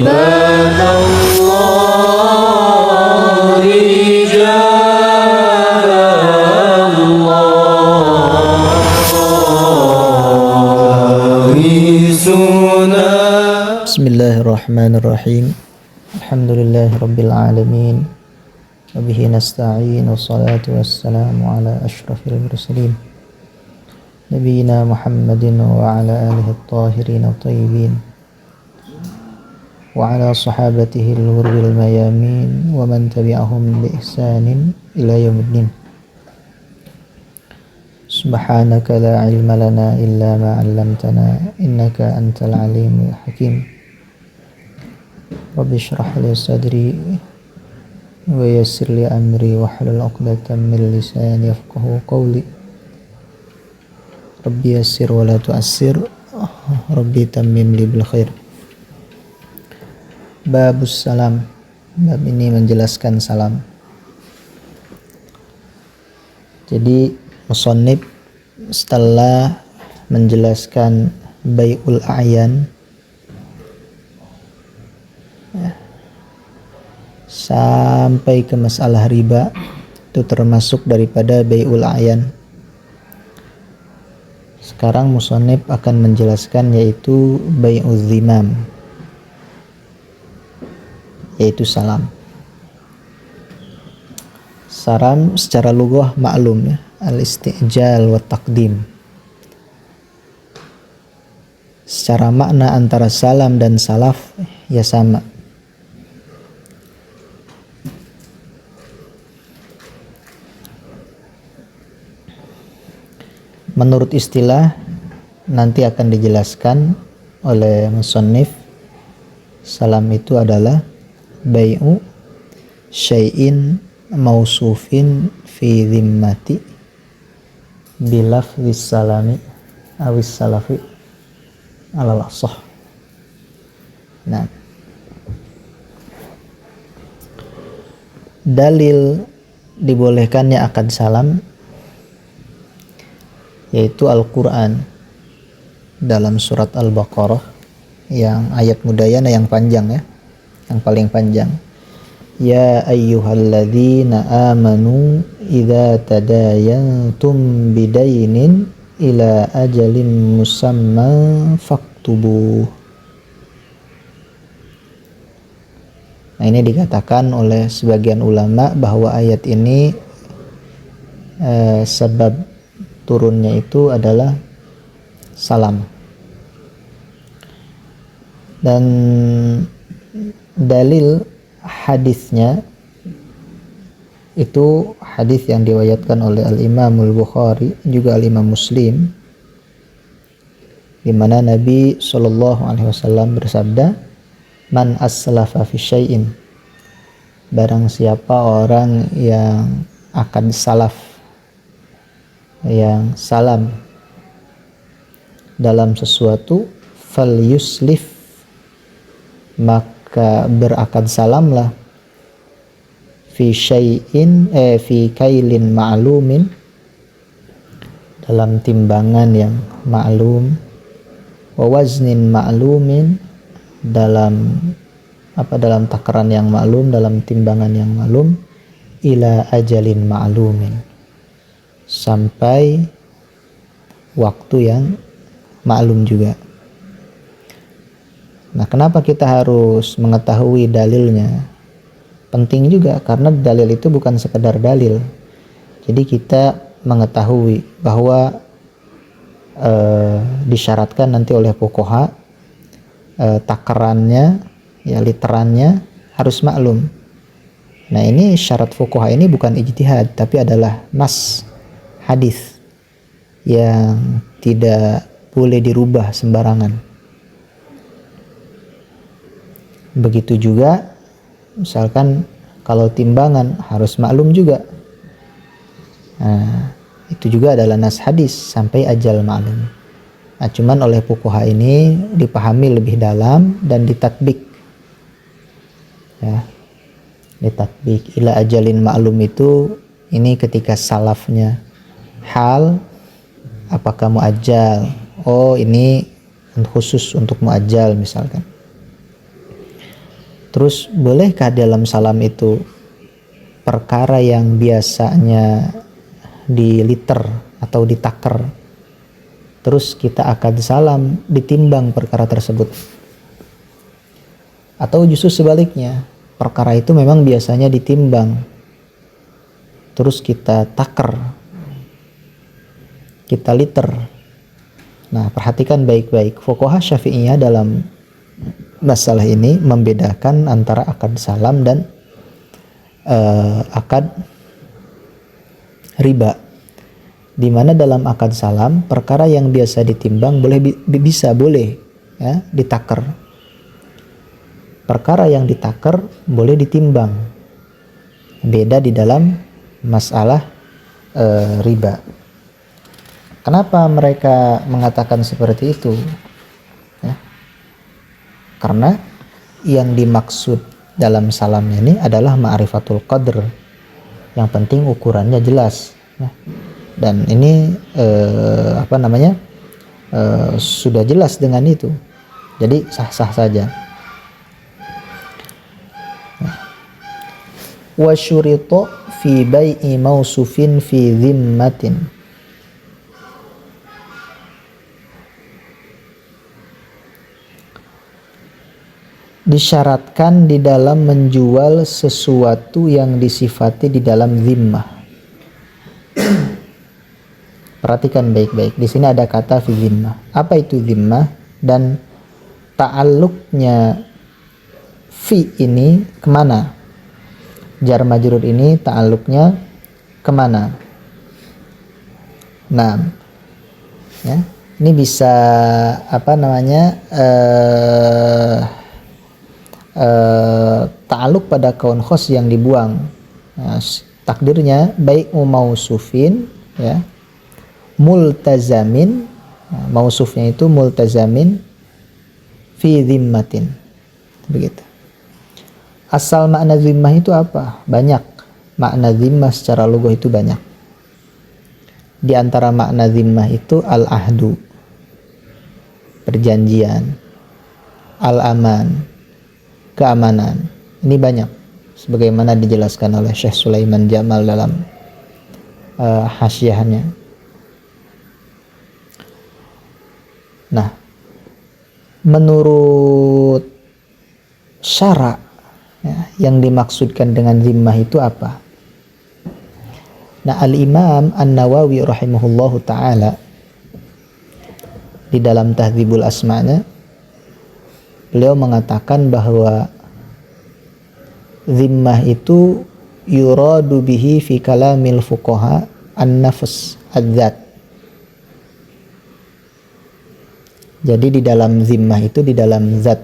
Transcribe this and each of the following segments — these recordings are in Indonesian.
عباد الله رجال الله رسولنا. Bismillahirrahmanirrahim. Alhamdulillahirabbil alamin. Wabihi nasta'in wassalatu wassalamu ala asyrafil mursalin nabiyina Muhammadin wa ala alihi at-tahirin at-tayyibin wa ala sahabatihi al-ghurril mayamin wa man tabi'ahum bi ihsanin ila yaumiddin. Subhanaka la ilma lana illa ma 'allamtana innaka antal alimul hakim. Rabbi shrah li sadri wa yassir li amri wahlul 'uqdatam min lisani yafqahu qawli. Rabbi yassir wa la tu'assir, Rabbi tammim li bil khair. Babus salam. Bab ini menjelaskan salam. Jadi musannif setelah menjelaskan bai'ul a'yan sampai ke masalah riba, itu termasuk daripada bai'ul a'yan. Sekarang musannif akan menjelaskan yaitu bai'ul zimam, yaitu salam. Salam secara lughah maklum ya, al-istijal wa taqdim. Secara makna antara salam dan salaf ya sama. Menurut istilah nanti akan dijelaskan oleh musannif, salam itu adalah bai'u syai'in mausufin fi dhimmati bilafzis salami awis salafi alal asah. Nah, dalil dibolehkannya akad salam yaitu Al-Quran dalam surat Al-Baqarah yang ayat mudayana yang panjang ya, yang paling panjang. Ya ayyuhalladzina amanu idza tadayantum bidainin ila ajalin musamma faktubuh. Nah, ini dikatakan oleh sebagian ulama bahwa ayat ini sebab turunnya itu adalah salam. Dan dalil hadisnya itu hadis yang diriwayatkan oleh Al-Imam Al-Bukhari juga Al-Imam Muslim, di mana Nabi SAW bersabda, man aslafa fi syai'in, barang siapa orang yang akan salaf, yang salam dalam sesuatu, fal yuslif, maka berakad salamlah, fi syai'in fi kailin ma'lumin, dalam timbangan yang ma'lum, wa waznin ma'lumin, dalam takaran yang maklum, dalam timbangan yang maklum, ila ajalin ma'lumin, sampai waktu yang maklum juga. Nah, kenapa kita harus mengetahui dalilnya? Penting juga karena dalil itu bukan sekedar dalil. Jadi kita mengetahui bahwa disyaratkan nanti oleh fuqaha takarannya ya, literannya harus maklum. Nah, ini syarat fuqaha ini bukan ijtihad tapi adalah nas, hadis yang tidak boleh dirubah sembarangan. Begitu juga misalkan kalau timbangan harus maklum juga. Nah, itu juga adalah nas hadis sampai ajal maklum. Nah, cuman oleh fuqaha ini dipahami lebih dalam dan ditatbik. Ya, ditatbik ila ajalin maklum itu ini ketika salafnya hal apakah muajjal, oh ini khusus untuk muajjal misalkan. Terus bolehkah dalam salam itu perkara yang biasanya diliter atau ditaker, terus kita akad salam ditimbang perkara tersebut? Atau justru sebaliknya, perkara itu memang biasanya ditimbang, terus kita taker, kita liter. Nah, perhatikan baik-baik. Fuqaha Syafi'iyah dalam masalah ini membedakan antara akad salam dan akad riba. Di mana dalam akad salam perkara yang biasa ditimbang boleh ya ditaker. Perkara yang ditaker boleh ditimbang. Beda di dalam masalah riba. Kenapa mereka mengatakan seperti itu? Ya. Karena yang dimaksud dalam salam ini adalah ma'rifatul qadr. Yang penting ukurannya jelas. Ya. Dan ini sudah jelas dengan itu. Jadi sah-sah saja. Wa syurita fi bai'i mausufin fi dhimmatin. Disyaratkan di dalam menjual sesuatu yang disifati di dalam zimmah. Perhatikan baik-baik. Di sini ada kata fi zimmah. Apa itu zimmah dan ta'alluqnya fi ini kemana? Jar majrur ini ta'alluqnya kemana? Nah, ya, ini bisa ta'alluq pada kaun khos yang dibuang. Nah, takdirnya baik mausufin ya, multazamin. Nah, mausufnya itu multazamin fi dhimmatin. Begitu. Asal makna zimmah itu apa? Banyak. Makna zimmah secara lughah itu banyak. Di antara makna zimmah itu al-ahdu, perjanjian, al-aman, keamanan. Ini banyak sebagaimana dijelaskan oleh Syekh Sulaiman Jamal dalam hasyiahnya. Nah, menurut syara ya, yang dimaksudkan dengan zimmah itu apa? Nah, Al-Imam An-Nawawi rahimahullahu ta'ala di dalam Tahdzibul Asma'nya beliau mengatakan bahwa zimmah itu yuradu bihi fi kalamil fuqaha an-nafs adzat. Jadi di dalam zimmah itu di dalam zat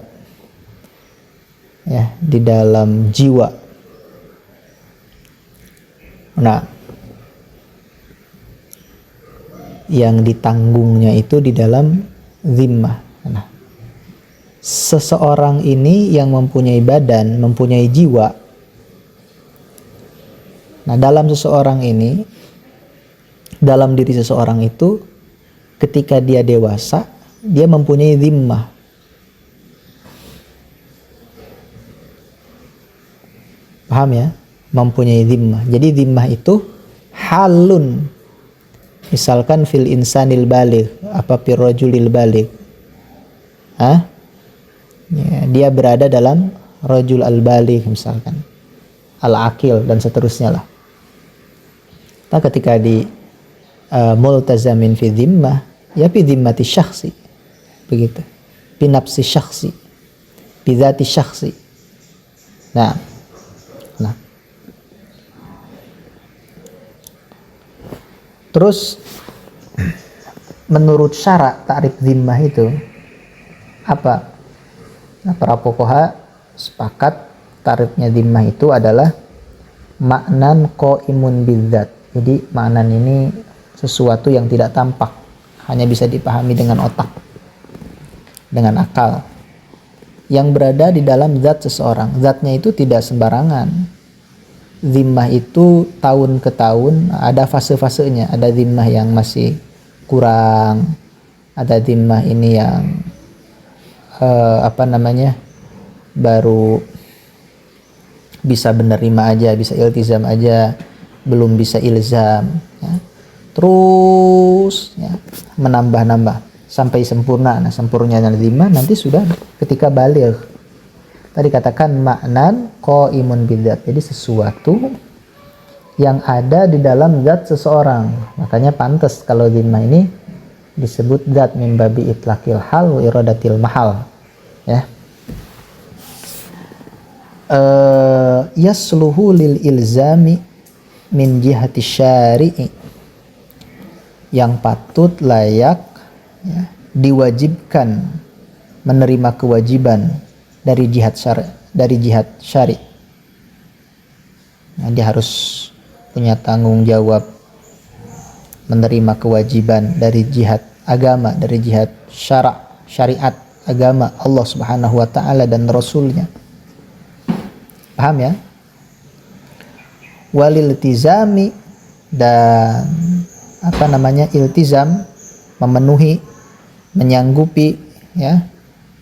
ya, di dalam jiwa. Nah, yang ditanggungnya itu di dalam zimmah. Nah, seseorang ini yang mempunyai badan, mempunyai jiwa. Nah, dalam seseorang ini, dalam diri seseorang itu, ketika dia dewasa, dia mempunyai zimmah. Paham ya? Mempunyai zimmah. Jadi zimmah itu halun. Misalkan fil insanil baligh, apa fil rajulil baligh. Ya, dia berada dalam rajul al-baligh misalkan, al-aqil dan seterusnya lah. Nah, ketika di multazamin fi dhimmah, ya fi dhimmati syakhsi. Begitu. Fi nafsi syakhsi. Fi dzati syakhsi. Nah. Terus menurut syarak ta'rif zimmah itu apa? Nah, para fuqaha sepakat ta'rifnya zimmah itu adalah maknan qaimun bidzat. Jadi maknan ini sesuatu yang tidak tampak, hanya bisa dipahami dengan otak, dengan akal, yang berada di dalam zat seseorang. Zatnya itu tidak sembarangan. Zimmah itu tahun ke tahun ada fase-fasenya. Ada zimmah yang masih kurang, ada zimmah ini yang baru bisa menerima aja, bisa iltizam aja, belum bisa ilzam, ya. Terus ya, menambah-nambah sampai sempurna. Nah, sempurnanya zimah nanti sudah ketika baligh. Tadi katakan maknan qaimun bidzat. Jadi sesuatu yang ada di dalam zat seseorang. Makanya pantas kalau zimah ini disebut zat min babi itlaqil hal wa iradatil mahal. Ya. Yasluhu lil ilzami min jihati syari'i, yang patut layak ya, diwajibkan menerima kewajiban dari jihad syari. Nah, dia harus punya tanggung jawab menerima kewajiban dari jihad agama, dari jihad syariat agama Allah Subhanahu wa taala dan rasulnya. Paham ya? Walil iltizami, dan iltizam, memenuhi, menyanggupi ya,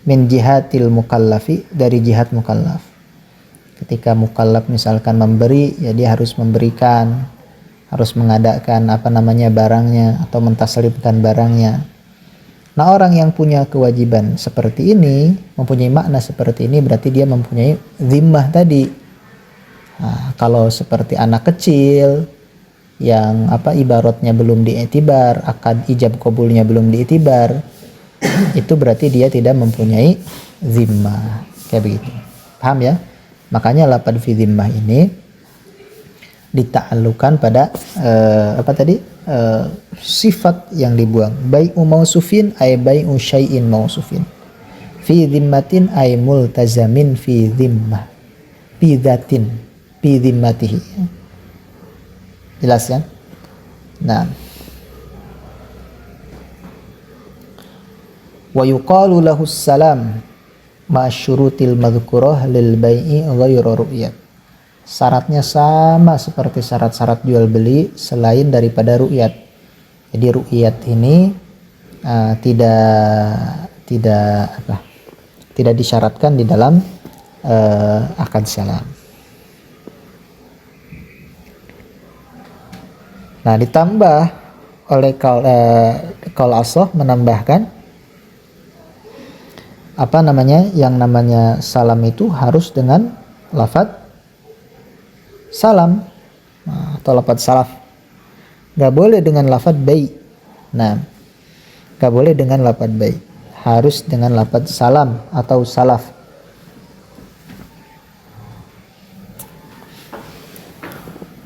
min jihatil mukallafi, dari jihad mukallaf. Ketika mukallaf misalkan memberi, ya dia harus memberikan, harus mengadakan barangnya atau mentaslimkan barangnya. Nah, orang yang punya kewajiban seperti ini, mempunyai makna seperti ini, berarti dia mempunyai zimmah tadi. Nah, kalau seperti anak kecil yang ibaratnya belum diiktibar, akad ijab qabulnya belum diiktibar, itu berarti dia tidak mempunyai zimmah. Kayak begitu. Paham ya? Makanya lafadz fi zimmah ini dita'allukan pada sifat yang dibuang. Bai'u mausufin ay bai'u syai'in mausufin. Fi zimmatin ay multazamin fi zimmah. Fi dzatin fi zimmatihi. Jelas ya? Nah. Wa yuqalu lahu salam ma syurutil madhkurah lil bai'i ghairu ru'yat. Syaratnya sama seperti syarat-syarat jual beli selain daripada ru'yat. Jadi ru'yat ini tidak disyaratkan di dalam akad salam. Nah, ditambah oleh qaul ashah menambahkan yang namanya salam itu harus dengan lafadz salam atau lafadz salaf. Gak boleh dengan lafadz bai. Nah, gak boleh dengan lafadz bai, harus dengan lafadz salam atau salaf.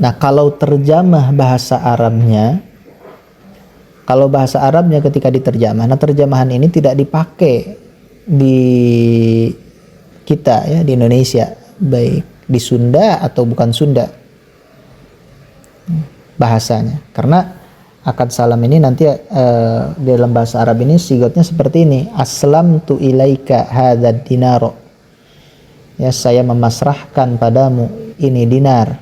Nah, kalau terjemah bahasa Arabnya, kalau bahasa Arabnya ketika diterjemah, nah terjemahan ini tidak dipakai di kita ya, di Indonesia, baik di Sunda atau bukan Sunda bahasanya. Karena akad salam ini nanti dalam bahasa Arab ini sigotnya seperti ini, aslamtu ilaika hadzal dinaro. Ya, saya memasrahkan padamu ini dinar.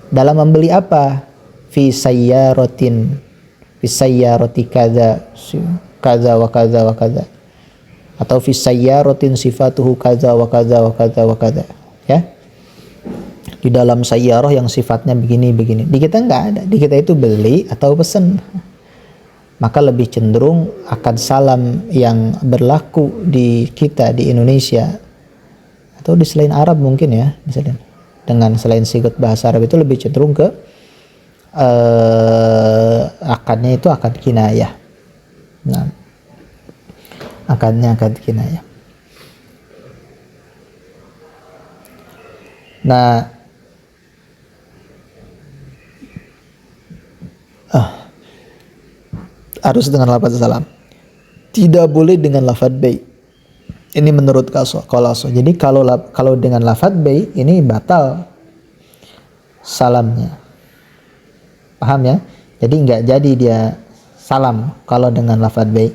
Dalam membeli apa? Fi sayyaratin, fi sayyarati kaza wa kaza wa kaza, atau fi sayyaratin sifatuhu kaza wa kaza wa kaza wa kaza, ya. Di dalam sayyarah yang sifatnya begini. Di kita enggak ada. Di kita itu beli atau pesan. Maka lebih cenderung akad salam yang berlaku di kita di Indonesia atau di selain Arab mungkin ya, misalnya dengan selain sigot bahasa Arab itu lebih cenderung ke akadnya itu akad kinayah. Nah, akadnya akad kinayah. Nah, harus dengan lafaz salam. Tidak boleh dengan lafaz bai. Ini menurut Qalaso. Jadi kalau dengan lafaz bai ini batal salamnya. Paham ya? Jadi enggak jadi dia salam kalau dengan lafaz bai.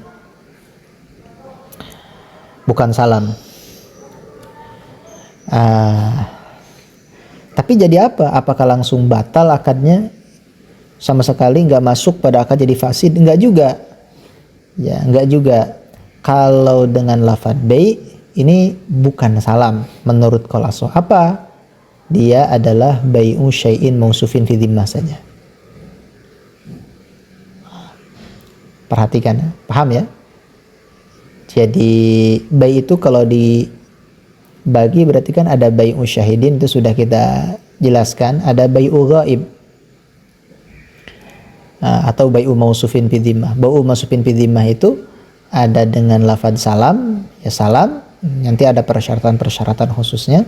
Bukan salam. Tapi jadi apa? Apakah langsung batal akadnya? Sama sekali enggak masuk pada akad jadi fasid? Enggak juga. Ya, enggak juga. Kalau dengan lafaz bai ini bukan salam menurut Qalaso. Apa? dia adalah bai'u syai'in mausufin fi dhimmah saja. Perhatikan, paham ya? Jadi bai itu kalau dibagi berarti kan ada bai'u syahidin, itu sudah kita jelaskan, ada bai'u ghaib atau bai'u mausufin fi dhimmah. Bai'u mausufin fi dhimmah itu ada dengan lafaz salam, ya salam, nanti ada persyaratan-persyaratan khususnya.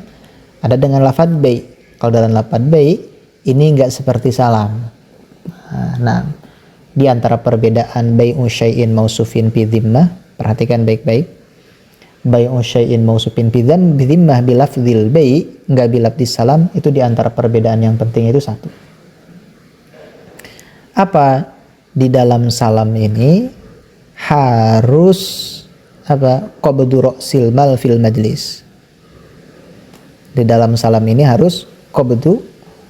Ada dengan lafaz bai. Kalau dalam lafaz bai ini enggak seperti salam. Nah, di antara perbedaan bai'u syai'in mausufin fi dhimmah, perhatikan baik-baik. Bai'u syai'in mausufin fi dhimmah bilafdzil bai, enggak bilafdziz salam, itu di antara perbedaan yang penting itu satu. Apa? Di dalam salam ini harus qabdu ra'sil mal fil majlis. Di dalam salam ini harus qabdu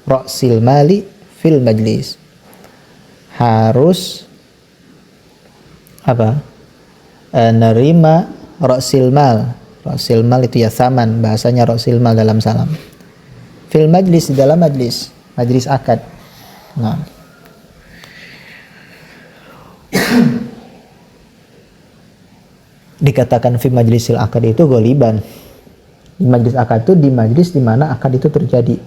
ra'sil mali fil majlis. Harus nerima ra'sil mal. Ra'sil mal itu ya saman, bahasanya ra'sil mal dalam salam. Fil majlis, di dalam majlis akad. Nah, dikatakan fi majlisil akad itu goliban. Di majlis akad itu di majlis di mana akad itu terjadi.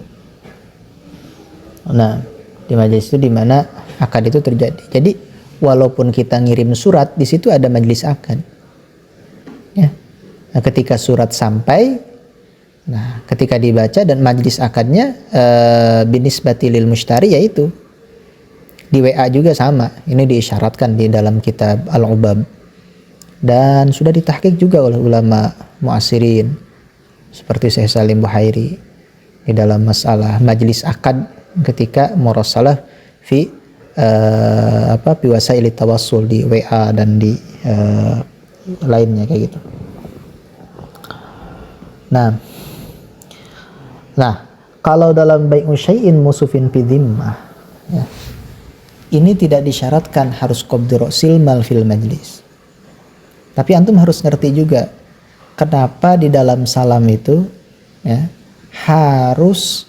Nah, di majlis itu di mana akad itu terjadi. Jadi walaupun kita ngirim surat, di situ ada majlis akad. Ya. Nah, ketika surat sampai, nah ketika dibaca dan majlis akadnya binisbati lil mushtari, yaitu di WA juga sama. Ini diisyaratkan di dalam kitab Al-Ubab. Dan sudah ditahqiq juga oleh ulama mu'asirin seperti Syekh Salim Buhairi di dalam masalah majlis akad ketika murasalah fi wasaili tawassul, di WA dan di lainnya kayak gitu. Nah, kalau dalam bai'u syai'in mausufin fi dhimmah, ya, ini tidak disyaratkan harus qabdu ra'sil mal fil majlis. Tapi antum harus ngerti juga kenapa di dalam salam itu, ya, harus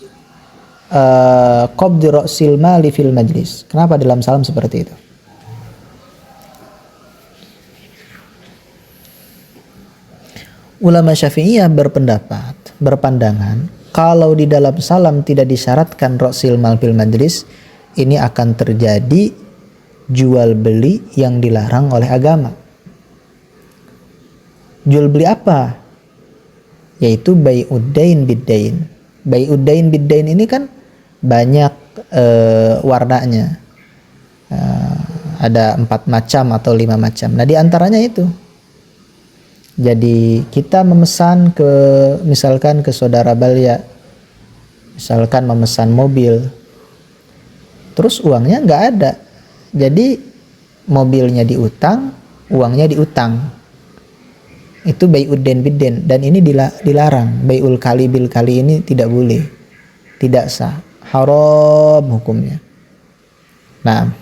qabdu ra'sil mali fil majlis. Kenapa dalam salam seperti itu? Ulama Syafi'iyah berpandangan kalau di dalam salam tidak disyaratkan ra'sil mal fil majlis, ini akan terjadi jual beli yang dilarang oleh agama. Jual beli apa? Yaitu bai'uddain biddain. Bai'uddain biddain ini kan banyak warnanya. Ada 4 macam atau 5 macam. Nah, di antaranya itu. Jadi kita memesan misalkan ke saudara Balya, misalkan memesan mobil, terus uangnya nggak ada, jadi mobilnya diutang, uangnya diutang. Itu bai'uddain biddain, dan ini dilarang. Bai'ul kali bil kali ini tidak boleh, tidak sah, haram hukumnya. Nah,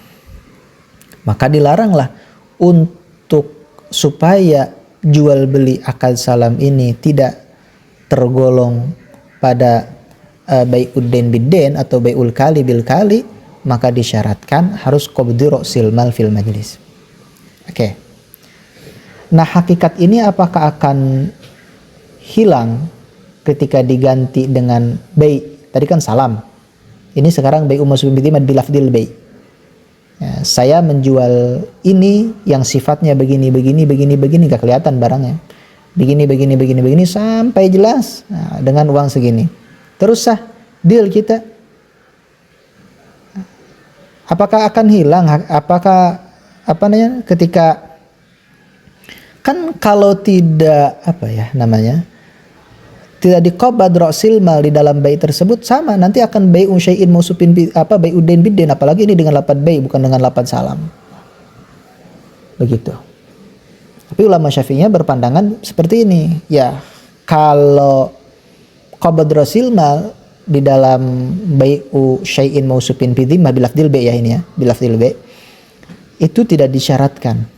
maka dilaranglah untuk supaya jual beli akad salam ini tidak tergolong pada bai'uddain biddain atau bai'ul kali bil kali, maka disyaratkan harus qabdu ra'sil mal fil majlis. Oke. Nah, hakikat ini apakah akan hilang ketika diganti dengan bai'? Tadi kan salam. Ini sekarang bai'u mausufin bi dhimmah bilafdil bai'. Ya, saya menjual ini yang sifatnya begini gak kelihatan barangnya. Begini sampai jelas. Nah, dengan uang segini. Terus sah deal kita. Apakah akan hilang? Apakah ketika kan kalau tidak tidak diqabad ra'sil mal di dalam bai tersebut, sama nanti akan bai'u syai'in mausufin bai'uddain biddain, apalagi ini dengan lafaz bai bukan dengan lafaz salam. Begitu. Tapi ulama Syafi'iyah berpandangan seperti ini. Ya, kalau qabad ra'sil mal di dalam bai'u syai'in mausufin fi dhimmah bilafdil bai, ya ini ya, bilafdil bai, itu tidak disyaratkan.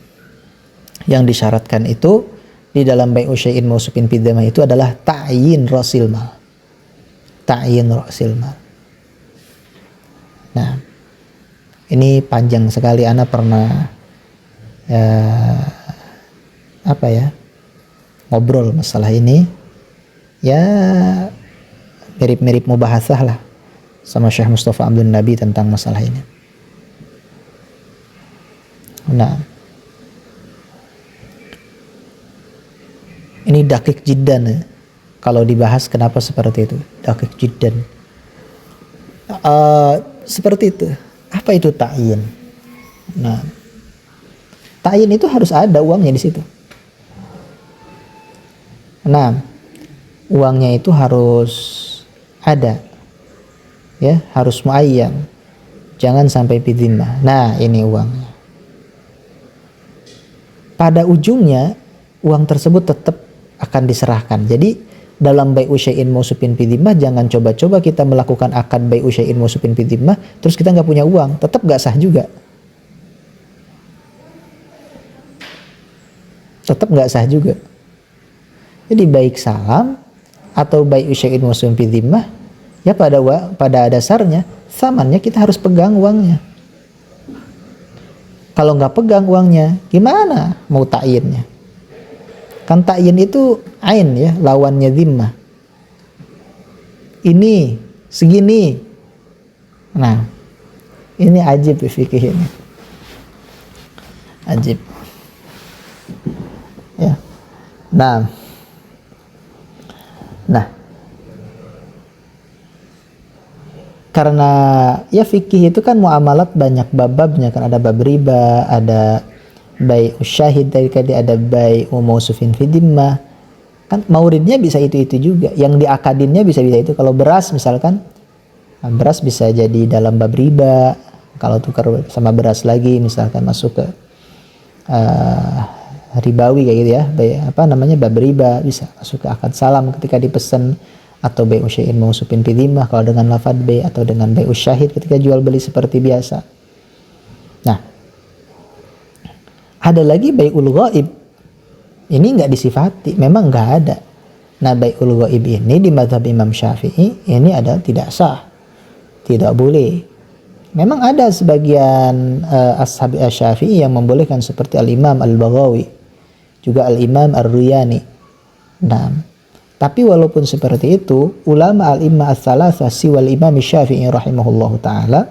Yang disyaratkan itu di dalam bai'u syai'in mausufin fi dhimmah itu adalah ta'yin ra'sil mal. ta'yin ra'sil mal. Nah, ini panjang sekali. Ana pernah ngobrol masalah ini, ya mirip-mirip mubahasah lah sama Syekh Mustafa Abdul Nabi tentang masalah ini. Nah, ini dakik jiddan ya. Kalau dibahas kenapa seperti itu, dakik jiddan. Seperti itu. Apa itu ta'yin? Nah, ta'yin itu harus ada uangnya di situ. Nah, uangnya itu harus ada, ya, harus muayyan. Jangan sampai bidzimmah. Nah, ini uangnya. Pada ujungnya uang tersebut tetap akan diserahkan. Jadi dalam bai'u syai'in mausufin bidzimmah, jangan coba-coba kita melakukan akad bai'u syai'in mausufin bidzimmah terus kita nggak punya uang, tetap nggak sah juga. Tetap nggak sah juga. Jadi baik salam atau bai'u syai'in mausufin bidzimmah, ya pada dasarnya samannya kita harus pegang uangnya. Kalau nggak pegang uangnya, gimana mau ta'yinnya? Kan ta'yin itu ain ya, lawannya zimmah. Ini segini. Nah, ini ajib fikih ini. Ajib. Ya. Nah, karena ya fikih itu kan muamalat banyak bab-babnya, kan ada bab riba, ada bai'u syahid, tadi ada bai'u mausufin fi dhimmah. Kan mauridnya bisa itu juga, yang diakadinnya bisa itu. Kalau beras misalkan, beras bisa jadi dalam bab riba. Kalau tukar sama beras lagi misalkan masuk ke ribawi kayak gitu ya, bab riba, bisa masuk ke akad salam ketika dipesan, atau bai'u syai'in mausufin fi dhimmah kalau dengan lafadz bai', atau dengan bai'u syahid ketika jual beli seperti biasa. Nah, ada lagi bai'ul ghaib. Ini nggak disifati, memang nggak ada. Nah, bai'ul ghaib ini di mazhab Imam Syafi'i ini ada tidak sah, tidak boleh. Memang ada sebagian ashab Syafi'i yang membolehkan, seperti Al-Imam Al-Baghawi, juga Al-Imam Ar-Ruyani. Nah, tapi walaupun seperti itu, ulama al-imma ats-tsalatsa siwal Imam Syafi'i rahimahullahu taala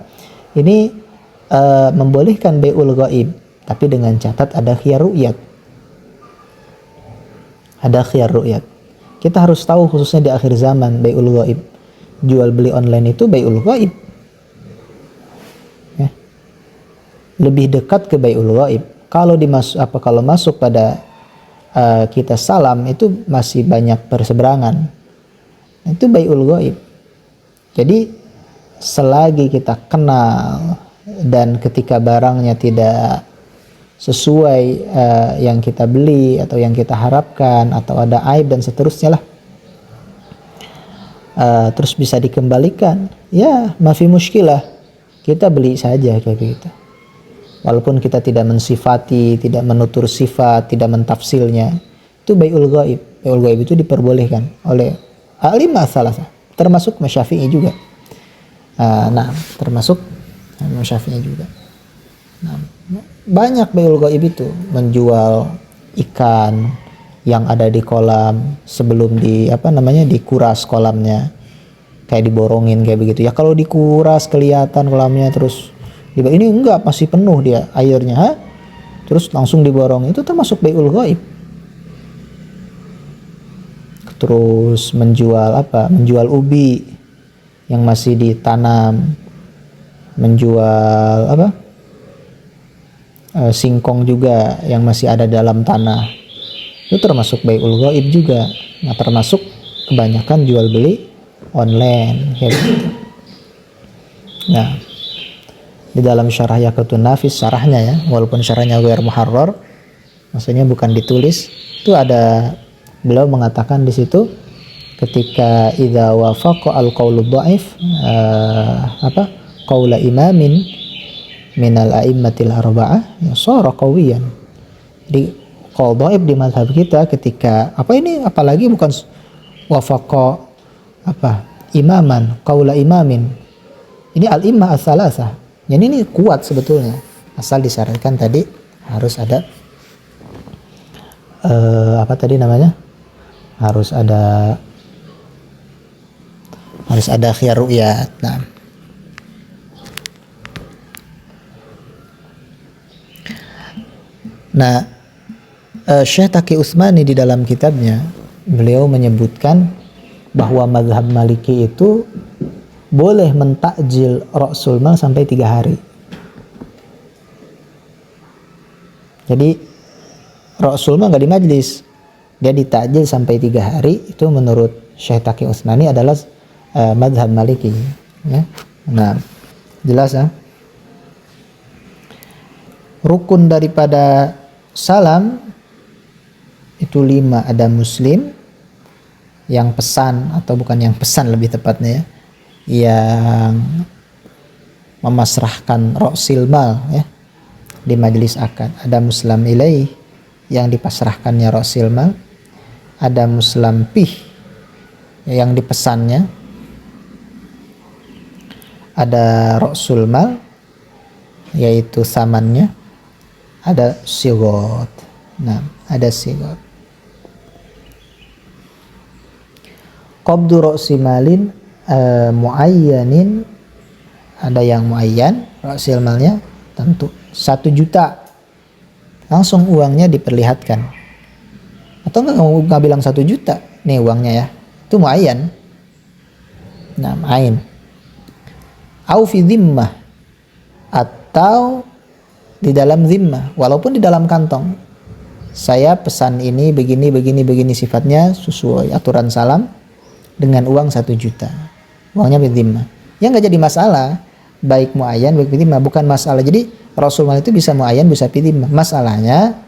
ini membolehkan bai'ul ghaib, tapi dengan catat ada khiyar ru'yat. Ada khiyar ru'yat. Kita harus tahu, khususnya di akhir zaman, bai'ul ghaib, jual beli online itu bai'ul ghaib. Ya. Lebih dekat ke bai'ul ghaib. Kalau masuk pada kita salam itu masih banyak perseberangan, itu bai'ul ghaib. Jadi selagi kita kenal dan ketika barangnya tidak sesuai yang kita beli atau yang kita harapkan, atau ada aib dan seterusnya lah, terus bisa dikembalikan, ya mafi muskilah, kita beli saja kayak gitu. Walaupun kita tidak mensifati, tidak menutur sifat, tidak mentafsilnya, itu bai'ul ghaib. Bai'ul ghaib itu diperbolehkan oleh al-imma ats-tsalatsa, termasuk Syafi'i juga. Termasuk Syafi'i juga. Nah, banyak bai'ul ghaib itu, menjual ikan yang ada di kolam sebelum dikuras kolamnya, kayak diborongin kayak begitu. Ya kalau dikuras kelihatan kolamnya, terus ini enggak, masih penuh dia airnya, terus langsung diborong, itu termasuk bai'ul ghaib. Terus menjual ubi yang masih ditanam, menjual singkong juga yang masih ada dalam tanah, itu termasuk bai'ul ghaib juga. Nah, termasuk kebanyakan jual beli online kayak gitu. Nah, di dalam syarah Yaqutun Nafis, syarahnya ya, walaupun syarahnya ghair muharrar, maksudnya bukan ditulis, itu ada, beliau mengatakan di situ, ketika idza wafaqa al-qaulu dhaif qaula imamin minal a'immatil arba'ah ya shara qawiyan. Jadi qaul dhaif di mazhab kita ketika apalagi bukan wafaqa imaman qaula imamin. Ini al-immah as-salasah. Jadi ini kuat sebetulnya. Asal disyaratkan tadi harus ada apa tadi namanya? Harus ada khiyar ru'yat. Nah, Syekh Taqi Utsmani di dalam kitabnya beliau menyebutkan bahwa mazhab Maliki itu boleh mentakjil ra'sul mal sampai 3 hari. Jadi ra'sul mal nggak di majlis, dia ditakjil sampai 3 hari. Itu menurut Syekh Taqi Utsmani adalah mazhab Maliki. Ya. Nah, jelas ya. Rukun daripada salam itu 5. Ada muslim yang pesan, atau bukan yang pesan lebih tepatnya ya, yang memasrahkan ra'sil mal ya di majelis akad. Ada muslam ilaih yang dipasrahkannya ra'sil mal. Ada muslam pih yang dipesannya. Ada ra'sul mal yaitu samannya. Ada sigot. Nah, ada sigot. Qabdu ra'si malin muayyanin, ada yang muayyan ra'sil malnya tentu 1 juta, langsung uangnya diperlihatkan. Atau nggak bilang 1 juta nih uangnya ya, itu muayyan. Nah, ain au fi dhimmah, atau di dalam zimmah, walaupun di dalam kantong. Saya pesan ini begini sifatnya sesuai aturan salam dengan uang 1 juta. Uangnya bidzimmah. Ya nggak jadi masalah. Baik muayyan baik bidzimmah, bukan masalah. Jadi Rasulullah itu bisa muayyan bisa bidzimmah. Masalahnya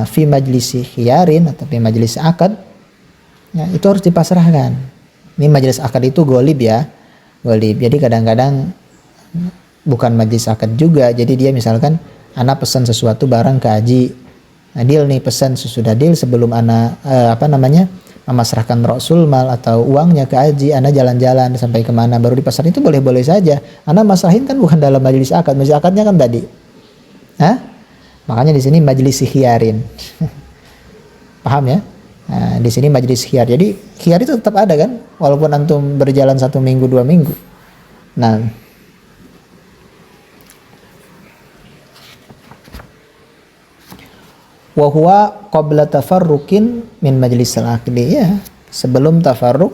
fi majlisi khiyarin atau fi majlisi akad, ya, itu harus dipasrahkan. Ini majelis akad itu golib ya. Golib. Jadi kadang-kadang bukan majelis akad juga. Jadi dia misalkan anak pesan sesuatu barang ke haji. Nah, deal nih pesan sesudah deal sebelum anak memasrahkan ra'sul mal atau uangnya ke haji, anak jalan-jalan sampai kemana baru di pasar, itu boleh-boleh saja. Anak masrahin kan bukan dalam majelis akad. Majelis akadnya kan tadi. Makanya di sini majelis khiyarin. Paham ya? Nah, di sini majelis khiyar. Jadi khiyar itu tetap ada kan, walaupun antum berjalan 1 minggu 2 minggu. Nah, wa huwa qabla tafarruqin min majlis al-aqdi, ya, sebelum tafarruq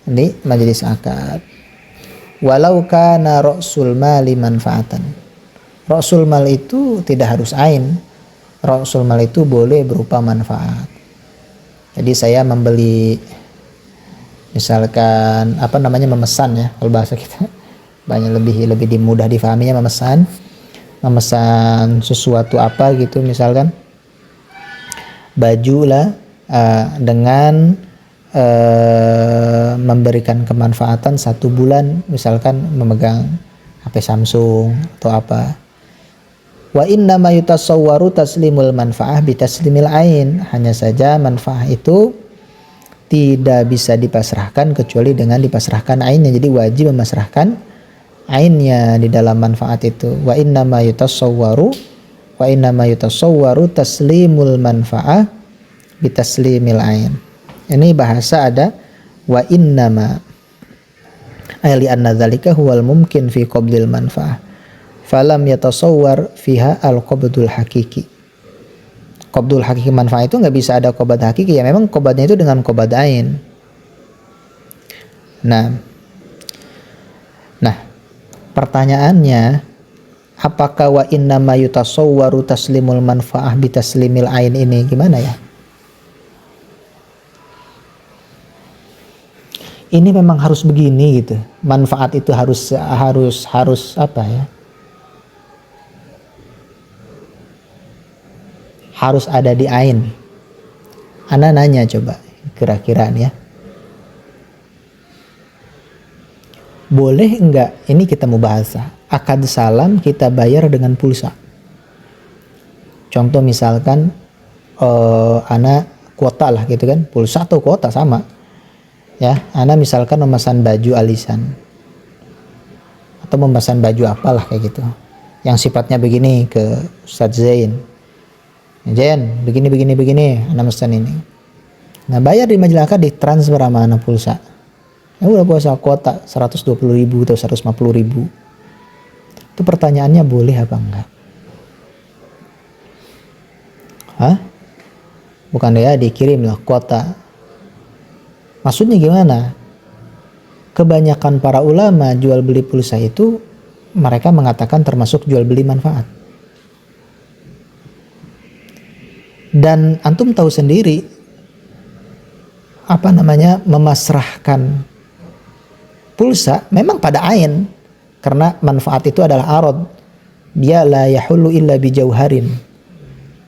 di majelis akad. Walau kana ra'sul mali manfaatan. Ra'sul mal itu tidak harus ain. Ra'sul mal itu boleh berupa manfaat. Jadi saya membeli, misalkan memesan ya, kalau bahasa kita banyak lebih mudah difahaminya, memesan sesuatu apa gitu, misalkan baju lah, dengan memberikan kemanfaatan 1 bulan, misalkan memegang HP Samsung atau apa. Wa inna ma yutasawwaru taslimul manfaah bi taslimil ain. Hanya saja manfaah itu tidak bisa dipasrahkan kecuali dengan dipasrahkan ainnya. Jadi wajib memasrahkan ainnya di dalam manfaat itu. Wa inna ma yutasawwaru taslimul manfaah bi taslimil ain. Ini bahasa ada wa innama ayli anna dzalika huwal mumkin fi qabdil manfaah falam yatasawwar fiha al-qabdul hakiki. Qabdul hakiki manfaat itu nggak bisa ada qabad hakiki, ya memang qabadnya itu dengan qabad ain. Nah, pertanyaannya, apakah wa innama yutasawwaru taslimul manfaah bi taslimil ain ini gimana ya? Ini memang harus begini gitu. Manfaat itu harus apa ya? Harus ada di ain. Ana nanya coba kira-kira nih ya. Boleh enggak, ini kita mau bahasa, akad salam kita bayar dengan pulsa. Contoh misalkan ana kuota lah gitu kan, pulsa atau kuota sama. Ya, ana misalkan memesan baju alisan atau memesan baju apalah kayak gitu, yang sifatnya begini ke Ustadz Zain. Zain, begini, ana pesan ini. Nah, bayar di majelis akad ditransfer sama ana pulsa. Ya udah puasa kuota 120.000 atau 150.000. Itu pertanyaannya boleh apa enggak? Hah? Bukan ya dikirim lah kuota. Maksudnya gimana? Kebanyakan para ulama jual beli pulsa itu mereka mengatakan termasuk jual beli manfaat. Dan antum tahu sendiri memasrahkan pulsa memang pada ain, karena manfaat itu adalah arad. Dia la yahullu illa bi jauharin.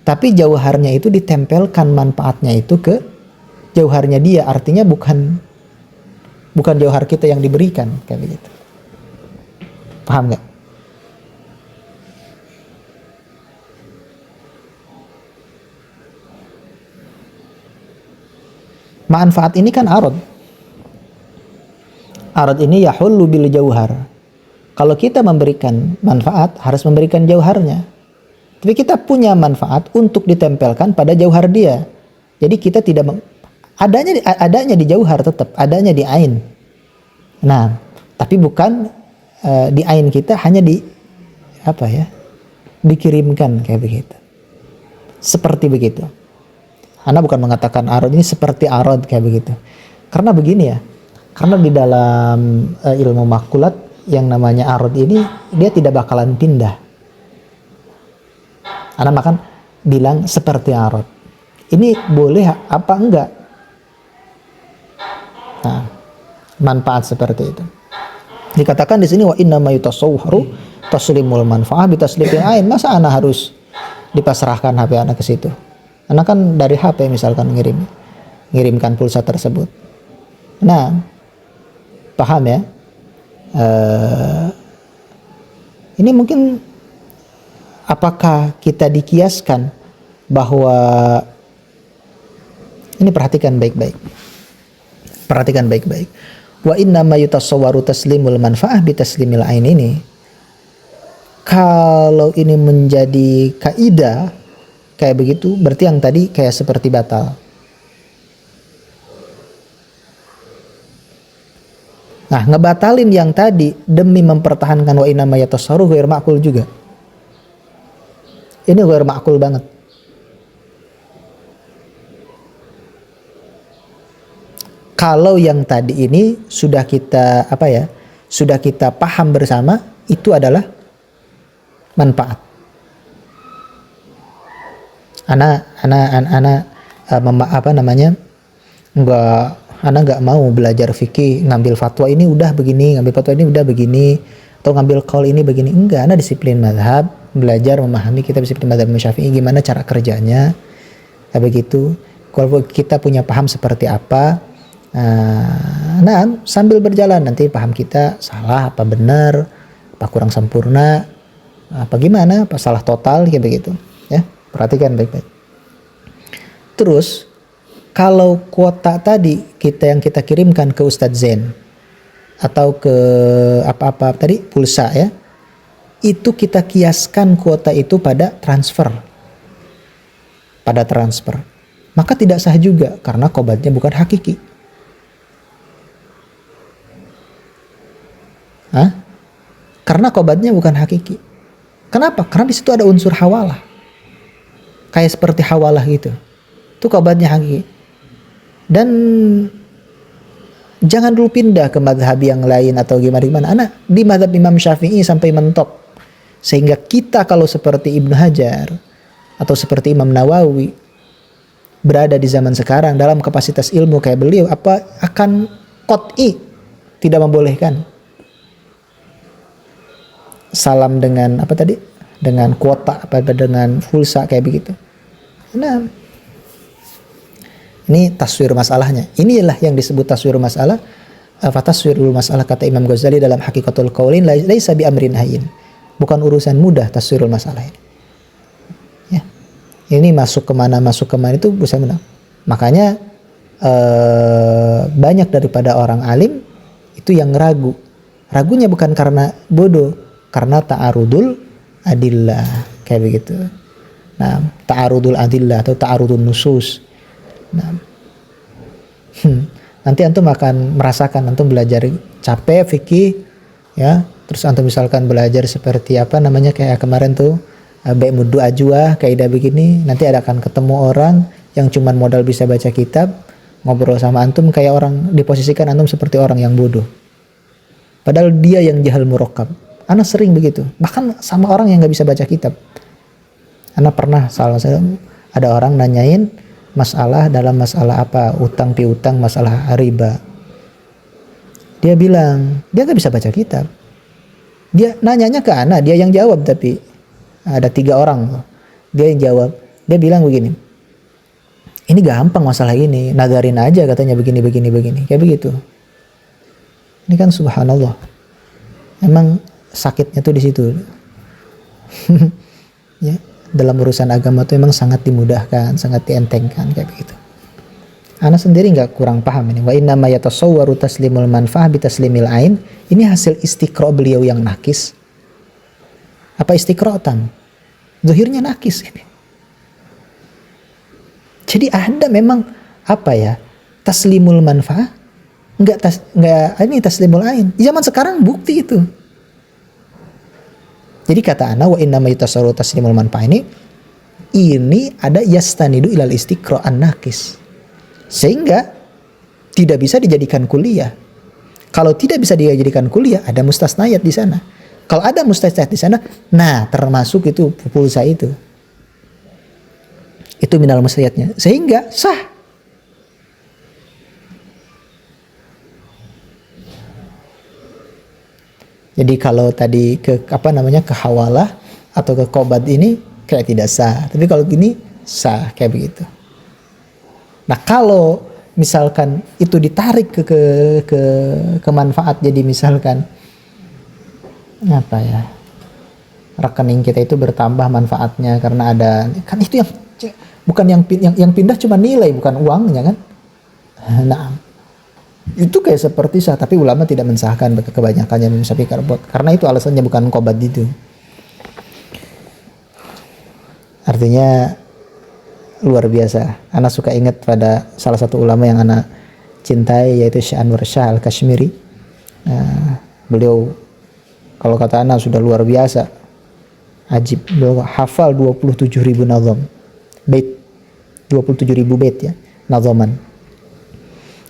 Tapi jauharnya itu ditempelkan manfaatnya itu ke jauharnya dia, artinya bukan jauhar kita yang diberikan kayak begitu. Paham nggak? Manfaat ini kan arad. Arad ini yahullu bil jauhar. Kalau kita memberikan manfaat harus memberikan jauharnya. Tapi kita punya manfaat untuk ditempelkan pada jauhar dia. Jadi kita tidak adanya di jauhar, tetap adanya di ain. Nah, tapi bukan di ain kita hanya dikirimkan kayak begitu. Seperti begitu. Ana bukan mengatakan arad ini seperti arad kayak begitu. Karena begini ya. Karena di dalam ilmu makulat yang namanya arad ini dia tidak bakalan pindah. Ana makan bilang seperti arad. Ini boleh apa enggak? Nah, manfaat seperti itu. Dikatakan di sini wa inna ma yutasawwaru taslimul manfaah bi taslimil ain. Masa ana harus dipasrahkan HP ana ke situ? Ana kan dari HP misalkan ngirimkan pulsa tersebut. Nah, paham ya? Ini mungkin apakah kita dikiaskan bahwa ini perhatikan baik-baik. Perhatikan baik-baik. Wa inna ma yutasawwaru taslimul manfaah bi taslimil ain ini. Kalau ini menjadi kaidah kayak begitu, berarti yang tadi kayak seperti batal. Nah, ngebatalin yang tadi demi mempertahankan wa inna ma yatasawwaru ghair ma'qul juga. Ini ghair ma'qul banget. Kalau yang tadi ini sudah kita sudah kita paham bersama, itu adalah manfaat. Ana nggak mau belajar fikih, ngambil fatwa ini udah begini, ngambil fatwa ini udah begini, atau ngambil qaul ini begini. Enggak, ana disiplin mazhab, belajar memahami kitab disiplin mazhab Syafi'i, gimana cara kerjanya, kayak begitu. Kalau kita punya paham seperti apa, nah sambil berjalan nanti paham kita salah apa benar, apa kurang sempurna, apa gimana, apa salah total, kayak begitu. Ya, perhatikan baik-baik. Terus kalau kuota tadi yang kita kirimkan ke Ustadz Zain atau ke apa tadi pulsa ya, itu kita kiaskan kuota itu pada transfer, maka tidak sah juga karena qobatnya bukan hakiki. Karena qobatnya bukan hakiki. Kenapa? Karena di situ ada unsur hawalah, kayak seperti hawalah gitu. Itu qobatnya hakiki. Dan jangan dulu pindah ke mazhab yang lain atau gimana. Di mazhab Imam Syafi'i sampai mentok. Sehingga kita kalau seperti Ibnu Hajar atau seperti Imam Nawawi berada di zaman sekarang dalam kapasitas ilmu kayak beliau, apa akan qat'i tidak membolehkan salam dengan dengan kuota dengan pulsa kayak begitu. Nah, ini taswir masalahnya. Inilah yang disebut taswir masalah. Fataswirul masalah kata Imam Ghazali dalam Haqiqatul Qaulin laisa bi amrin hayyin. Bukan urusan mudah taswirul masalah ini. Ya. Ini masuk kemana itu bisa menang. Makanya banyak daripada orang alim itu yang ragu. Ragunya bukan karena bodoh, karena ta'arudul adillah, kayak begitu. Nah, ta'arudul adillah atau ta'arudun nusus. Nah, nanti antum akan merasakan, antum belajar capek fikih, ya, terus antum misalkan belajar seperti apa namanya kayak kemarin tuh Mudu Ajwa, kaidah begini, nanti akan ketemu orang yang cuman modal bisa baca kitab, ngobrol sama antum kayak orang, diposisikan antum seperti orang yang bodoh. Padahal dia yang jahal murakkab. Ana sering begitu, bahkan sama orang yang nggak bisa baca kitab. Ana pernah ada orang nanyain masalah dalam masalah apa, utang piutang, masalah riba. Dia bilang dia nggak bisa baca kitab. Dia nanyanya ke Ana, dia yang jawab, tapi ada 3 orang, dia yang jawab. Dia bilang begini, ini gampang masalah ini, nadarin aja katanya begini, kayak begitu. Ini kan subhanallah, emang sakitnya tuh di situ. Ya, dalam urusan agama tuh emang sangat dimudahkan, sangat dientengkan, kayak begitu. Ana sendiri nggak kurang paham ini. Wa inna ma yatasawwaru taslimul manfa'ah bi taslimil ain. Ini hasil istiqra beliau yang nakis. Apa istiqra'atan? Zuhirnya nakis ini. Jadi ada memang apa ya? Taslimul manfa'ah, enggak ini taslimul ain. Di zaman sekarang bukti itu. Jadi kata ana wa inna ma yatasawwaru taslimul manfa'ah ini ada yastanidu ilal istiqra' an-nakis. Sehingga tidak bisa dijadikan kuliah. Kalau tidak bisa dijadikan kuliah, ada mustasnayat di sana. Kalau ada mustasnayat di sana, nah termasuk itu pulsa itu minal mustasnayatnya, sehingga sah. Jadi kalau tadi ke ke hawalah atau ke qobad ini kayak tidak sah, tapi kalau gini sah, kayak begitu. Nah, kalau misalkan itu ditarik ke manfaat, jadi misalkan apa ya, rekening kita itu bertambah manfaatnya karena ada, kan itu yang bukan yang pindah cuma nilai, bukan uangnya kan. Nah, itu kayak seperti sah, tapi ulama tidak mensahkan kebanyakannya karena itu alasannya bukan qobad itu. Artinya luar biasa. Ana suka ingat pada salah satu ulama yang ana cintai, yaitu Syekh Anwar Shah Al-Kashmiri. Beliau kalau kata ana sudah luar biasa, ajib. Beliau hafal 27.000 nazam, bait, 27.000 bait ya, nazaman.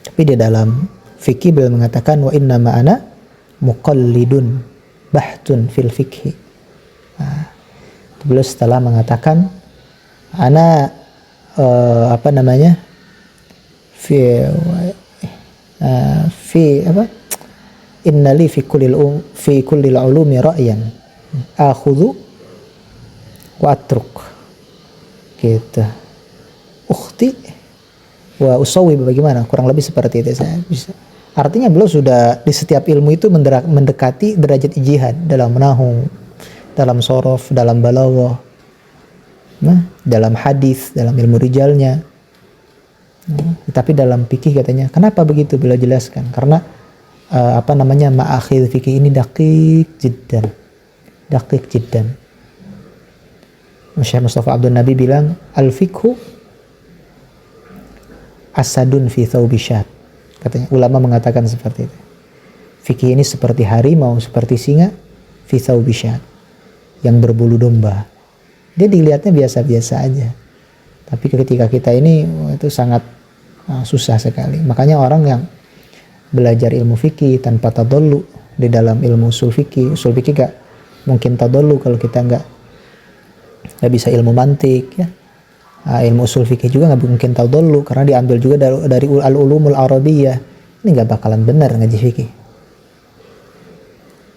Tapi di dalam fikih beliau mengatakan wa inna ma ana muqallidun bahtun fil fikhi. Beliau setelah mengatakan ana innali fi kullil ulumi ra'yan akhudhu wa atruk, gitu. Ukhti wa usawwib, bagaimana, kurang lebih seperti itu. Saya bisa, artinya beliau sudah di setiap ilmu itu mendekati derajat ijtihad, dalam nahwu, dalam sorof, dalam balaghah, dalam hadis, dalam ilmu rijalnya. Tapi dalam fikih katanya, kenapa begitu? Beliau jelaskan karena ma'akhidh fikih ini daqiq jiddan. Syekh Mustafa Abdul Nabi bilang al-fikhu asadun fi thawbi syat. Katanya ulama mengatakan seperti itu. Fikih ini seperti harimau, seperti singa fi thawbi syat, yang berbulu domba. Dia dilihatnya biasa-biasa aja, tapi ketika kita ini itu sangat susah sekali. Makanya orang yang belajar ilmu fikih tanpa tadallu di dalam ilmu usul fikih gak mungkin tadallu kalau kita nggak bisa ilmu mantik ya. Ilmu usul fikih juga nggak mungkin tadallu karena diambil juga dari al-ulumul arabiyah. Ini nggak bakalan benar ngaji fikih.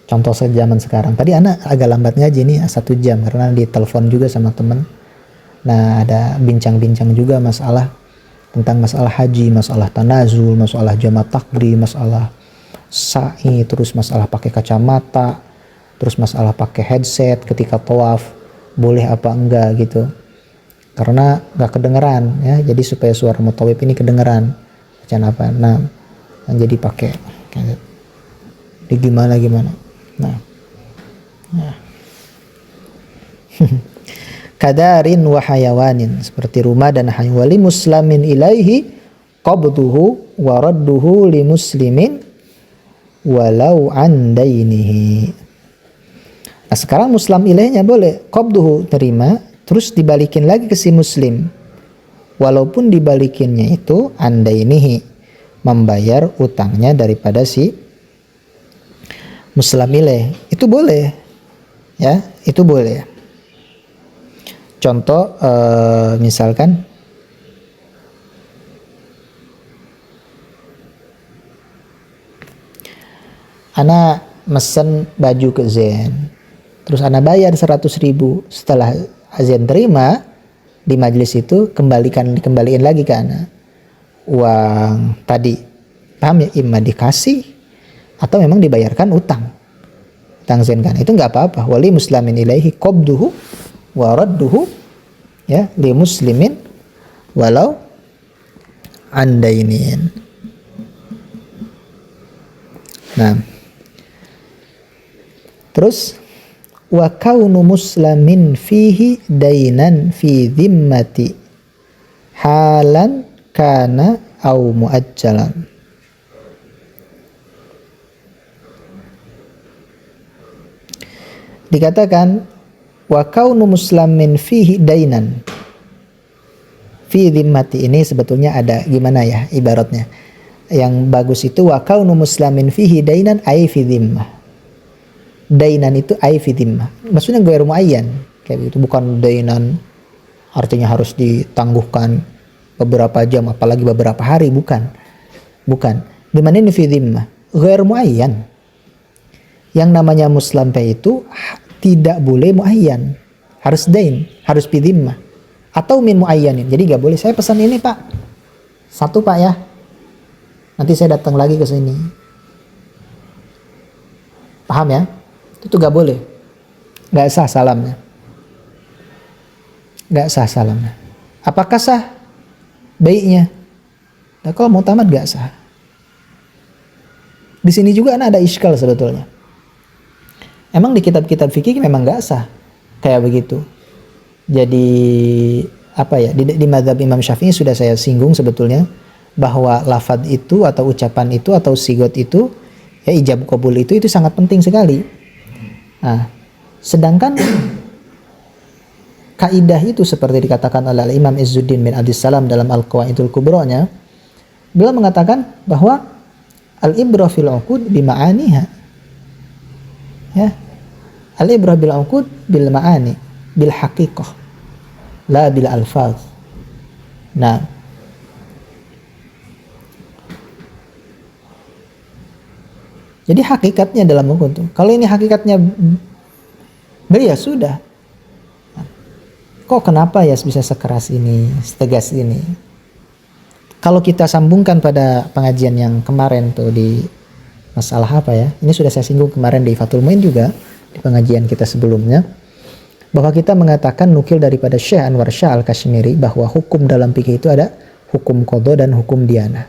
Contoh zaman sekarang, tadi anak agak lambat ngaji nih 1 jam karena ditelepon juga sama teman. Nah, ada bincang-bincang juga tentang masalah haji, masalah tanazul, masalah jamaah takdim, masalah sa'i, terus masalah pakai kacamata, terus masalah pakai headset ketika tawaf, boleh apa enggak gitu. Karena enggak kedengeran ya, jadi supaya suara mutawif ini kedengeran. bacaan apa. Nah, jadi pakai kayak di gimana. Nah. Kadarin wa hayawanin, seperti rumah dan hayawan. Wali muslimin ilaihi qabduhu wa radduhu li muslimin walau an dainihi. Nah, sekarang muslim ilaihnya boleh qabduhu, terima, terus dibalikin lagi ke si muslim, walaupun dibalikinnya itu an dainihi, membayar utangnya daripada si muslim ilaih. Itu boleh, ya, itu boleh. Contoh misalkan ana mesen baju ke Zen, terus ana bayar 100.000. Setelah Zen terima di majelis itu, dikembalikan lagi ke ana uang tadi. Paham ya? Imma dikasih atau memang dibayarkan utang Zen kan. Itu nggak apa-apa. Wali muslimin ilaihi qabduhu wa radduhu, ya, li muslimin walau andainin. Nah, terus wa kaunu muslimin fihi dainan fi dhimmati halan kana au muajjalan. Dikatakan wa kaunu muslimin fihi dainan fi dhimmati, ini sebetulnya ada gimana ya ibaratnya. Yang bagus itu wa kaunu muslimin fihi dainan ay fi dhimmah. Dainan itu ay fi dhimmah. Maksudnya ghairu muayyan. Kayak gitu, bukan dainan artinya harus ditangguhkan beberapa jam apalagi beberapa hari, bukan. Gimana ini fi dhimmah? Ghairu muayyan. Yang namanya muslim pay itu tidak boleh muayyan, harus dain, harus fi dhimmah atau min muayyanin. Jadi gak boleh saya pesan ini pak, satu pak ya, nanti saya datang lagi ke sini. Paham ya? Itu gak boleh, gak sah salamnya. Apakah sah baiknya? Nah, kalau mau tamat gak sah. Di sini juga ada iskal sebetulnya. Emang di kitab-kitab fikih memang gak sah kayak begitu. Jadi apa ya, di mazhab Imam Syafi'i sudah saya singgung sebetulnya, bahwa lafadz itu atau ucapan itu atau sigot itu, ya, ijab qabul itu sangat penting sekali. Nah, sedangkan kaidah itu seperti dikatakan oleh Imam Izzuddin bin Abdissalam dalam Al-Qawaidul Kubra-nya, beliau mengatakan bahwa al-ibrah fil uqud bi ma'aniha, ya, al-ibrah bil uqud bil ma'ani bil haqiqah la bil alfaz. Nah, jadi hakikatnya dalam uqud itu, kalau ini hakikatnya ya sudah. Kok kenapa ya bisa sekeras ini, setegas ini? Kalau kita sambungkan pada pengajian yang kemarin tuh di masalah apa ya? Ini sudah saya singgung kemarin di Fathul Muin juga, di pengajian kita sebelumnya, bahwa kita mengatakan nukil daripada Syekh Anwar Shah Al-Kashmiri bahwa hukum dalam fikih itu ada hukum qadha dan hukum diyanah.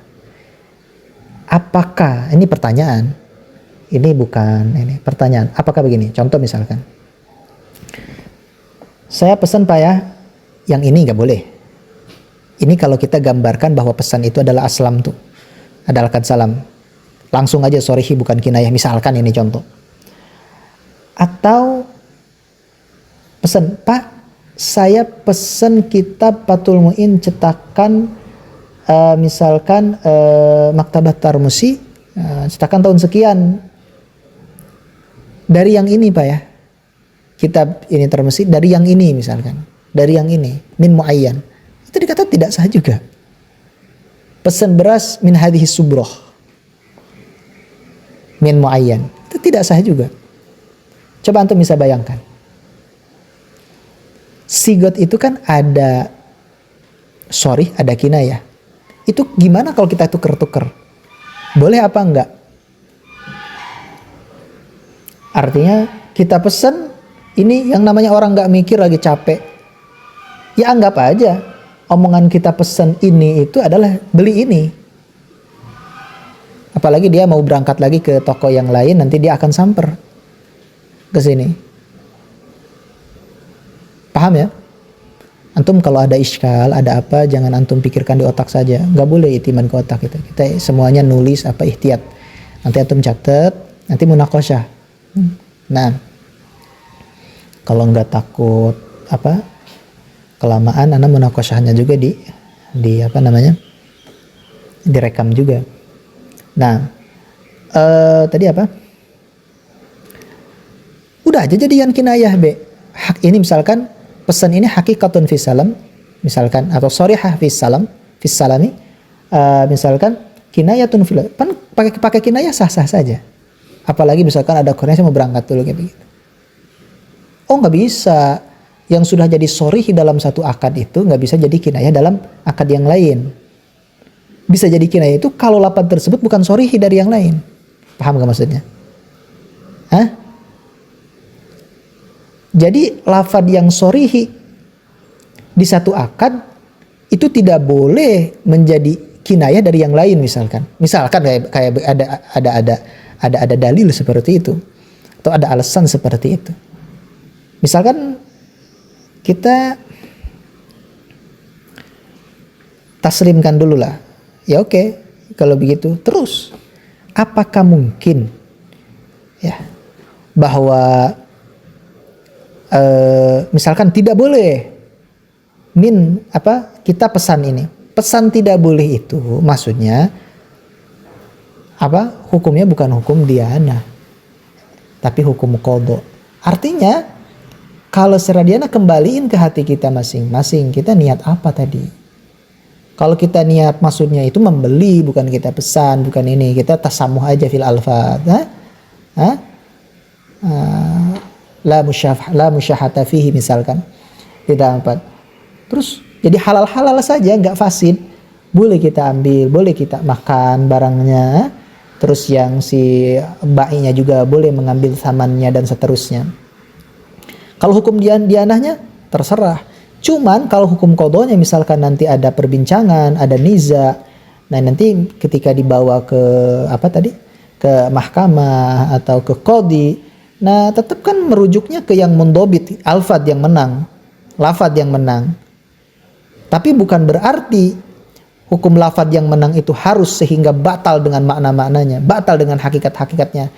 Apakah, ini pertanyaan, ini bukan ini pertanyaan, apakah begini? Contoh misalkan, saya pesan pak ya, yang ini nggak boleh. Ini kalau kita gambarkan bahwa pesan itu adalah aslam tuh, adalah kad salam, langsung aja sorihi bukan kinayah, misalkan ini contoh. Atau pesan, pak saya pesan kitab Fathul Muin cetakan misalkan Maktabat Tarmusi, cetakan tahun sekian, dari yang ini pak ya, kitab ini Tarmusi dari yang ini misalkan, dari yang ini min muayyan, itu dikata tidak sah juga. Pesan beras min hadhihi subroh min muayyan, itu tidak sah juga. Coba antum bisa bayangkan, sigot itu kan ada sorry, ada kinayah. Itu gimana kalau kita tuker-tuker? Boleh apa enggak? Artinya kita pesan ini, yang namanya orang enggak mikir, lagi capek, ya anggap aja omongan kita pesan ini itu adalah beli ini. Apalagi dia mau berangkat lagi ke toko yang lain, nanti dia akan samper ke sini. Paham ya? Antum kalau ada iskal, ada apa, jangan antum pikirkan di otak saja. Nggak boleh itiman ke otak itu. Kita semuanya nulis apa ihtiyat. Nanti antum catat, nanti munakosyah. Nah, kalau nggak takut apa kelamaan, anak munakosyahnya juga di apa namanya, direkam juga. Nah, tadi apa? Udah aja jadian kinayah be. Hak ini misalkan pesan ini hakikatun fis salam misalkan, atau sharihah fis salam fis salami, misalkan kinayatun fil, kan pakai kinayah sah-sah saja. Apalagi misalkan ada Korea mau berangkat dulu kayak begitu. Oh nggak bisa, yang sudah jadi sharih dalam satu akad itu nggak bisa jadi kinayah dalam akad yang lain. Bisa jadi kinayah itu kalau lafaz tersebut bukan sharih dari yang lain. Paham gak maksudnya? Hah? Jadi lafaz yang shorihi di satu akad itu tidak boleh menjadi kinayah dari yang lain misalkan. Misalkan kayak ada dalil seperti itu atau ada alasan seperti itu. Misalkan kita taslimkan dulu lah. Ya oke, kalau begitu. Terus apakah mungkin ya bahwa misalkan tidak boleh kita pesan ini. Pesan tidak boleh itu maksudnya apa? Hukumnya bukan hukum diana, tapi hukum qadha. Artinya kalau secara diana kembaliin ke hati kita masing-masing. Kita niat apa tadi? Kalau kita niat maksudnya itu membeli, bukan kita pesan, bukan ini. Kita tasamuh aja fil alfaz. La musyahata fihi misalkan. Tidak dapat. Terus jadi halal-halal saja, nggak fasid. Boleh kita ambil, boleh kita makan barangnya. Terus yang si ba'inya juga boleh mengambil samannya dan seterusnya. Kalau hukum dianahnya terserah. Cuman kalau hukum qadhanya misalkan nanti ada perbincangan, ada niza. Nah, nanti ketika dibawa ke ke mahkamah atau ke qadhi, nah tetap kan merujuknya ke yang mundhabit, alfad yang menang, lafad yang menang. Tapi bukan berarti hukum lafad yang menang itu harus sehingga batal dengan makna-maknanya, batal dengan hakikat-hakikatnya.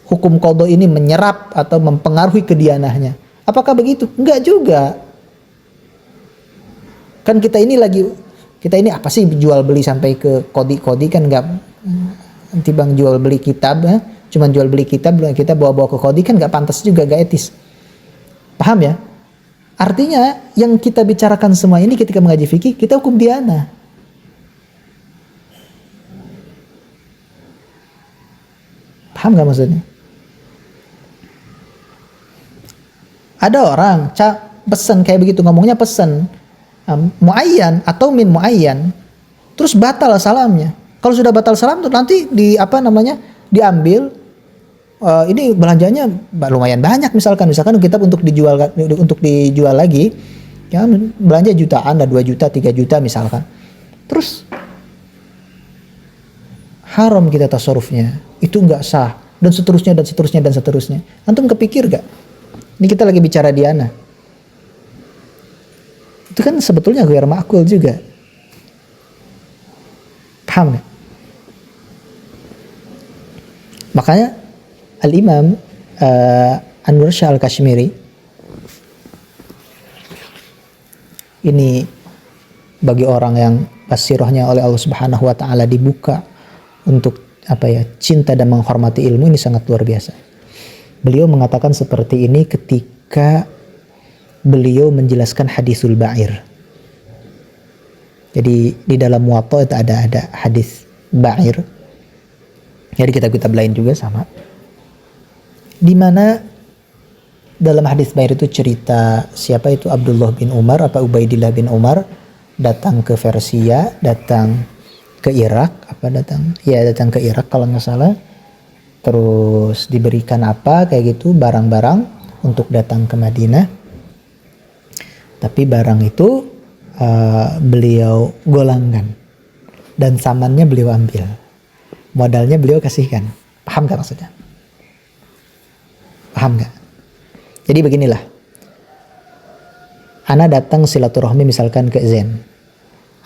Hukum qadha ini menyerap atau mempengaruhi kedianahnya. Apakah begitu? Enggak juga. Kan kita ini apa sih jual beli sampai ke kodi kan enggak, nanti bang jual beli kitab ya, cuman jual beli kitab kita bawa-bawa ke kodi kan enggak pantas juga, enggak etis. Paham ya? Artinya yang kita bicarakan semua ini ketika mengaji fikih kita hukum diana. Paham enggak maksudnya? Ada orang pesan kayak begitu, ngomongnya pesan muayyan atau min muayyan, terus batal salamnya. Kalau sudah batal salam tuh nanti diambil, ini belanjanya lumayan banyak misalkan kitab untuk dijual lagi ya, belanja jutaan, 2 juta 3 juta misalkan, terus haram kita tasarrufnya, itu nggak sah dan seterusnya. Antum kepikir gak? Ini kita lagi bicara diana. Itu kan sebetulnya ghair ma'qul juga. Paham gak? Makanya Al-Imam Anwar Shah Al-Kashmiri ini bagi orang yang basirahnya oleh Allah Subhanahu wa taala dibuka untuk cinta dan menghormati ilmu, ini sangat luar biasa. Beliau mengatakan seperti ini ketika beliau menjelaskan hadisul ba'ir. Jadi di dalam Muwatta itu ada hadis ba'ir. Jadi kitab-kitab lain juga sama. Di mana dalam hadis ba'ir itu cerita siapa itu Abdullah bin Umar Ubaidillah bin Umar datang ke Persia, datang ke Irak, datang ke Irak kalau nggak salah. Terus diberikan kayak gitu barang-barang untuk datang ke Madinah. Tapi barang itu beliau golangkan dan samannya beliau ambil. modalnya beliau kasihkan. Paham gak maksudnya? Paham gak? Jadi beginilah. Ana datang silaturahmi misalkan ke Zen.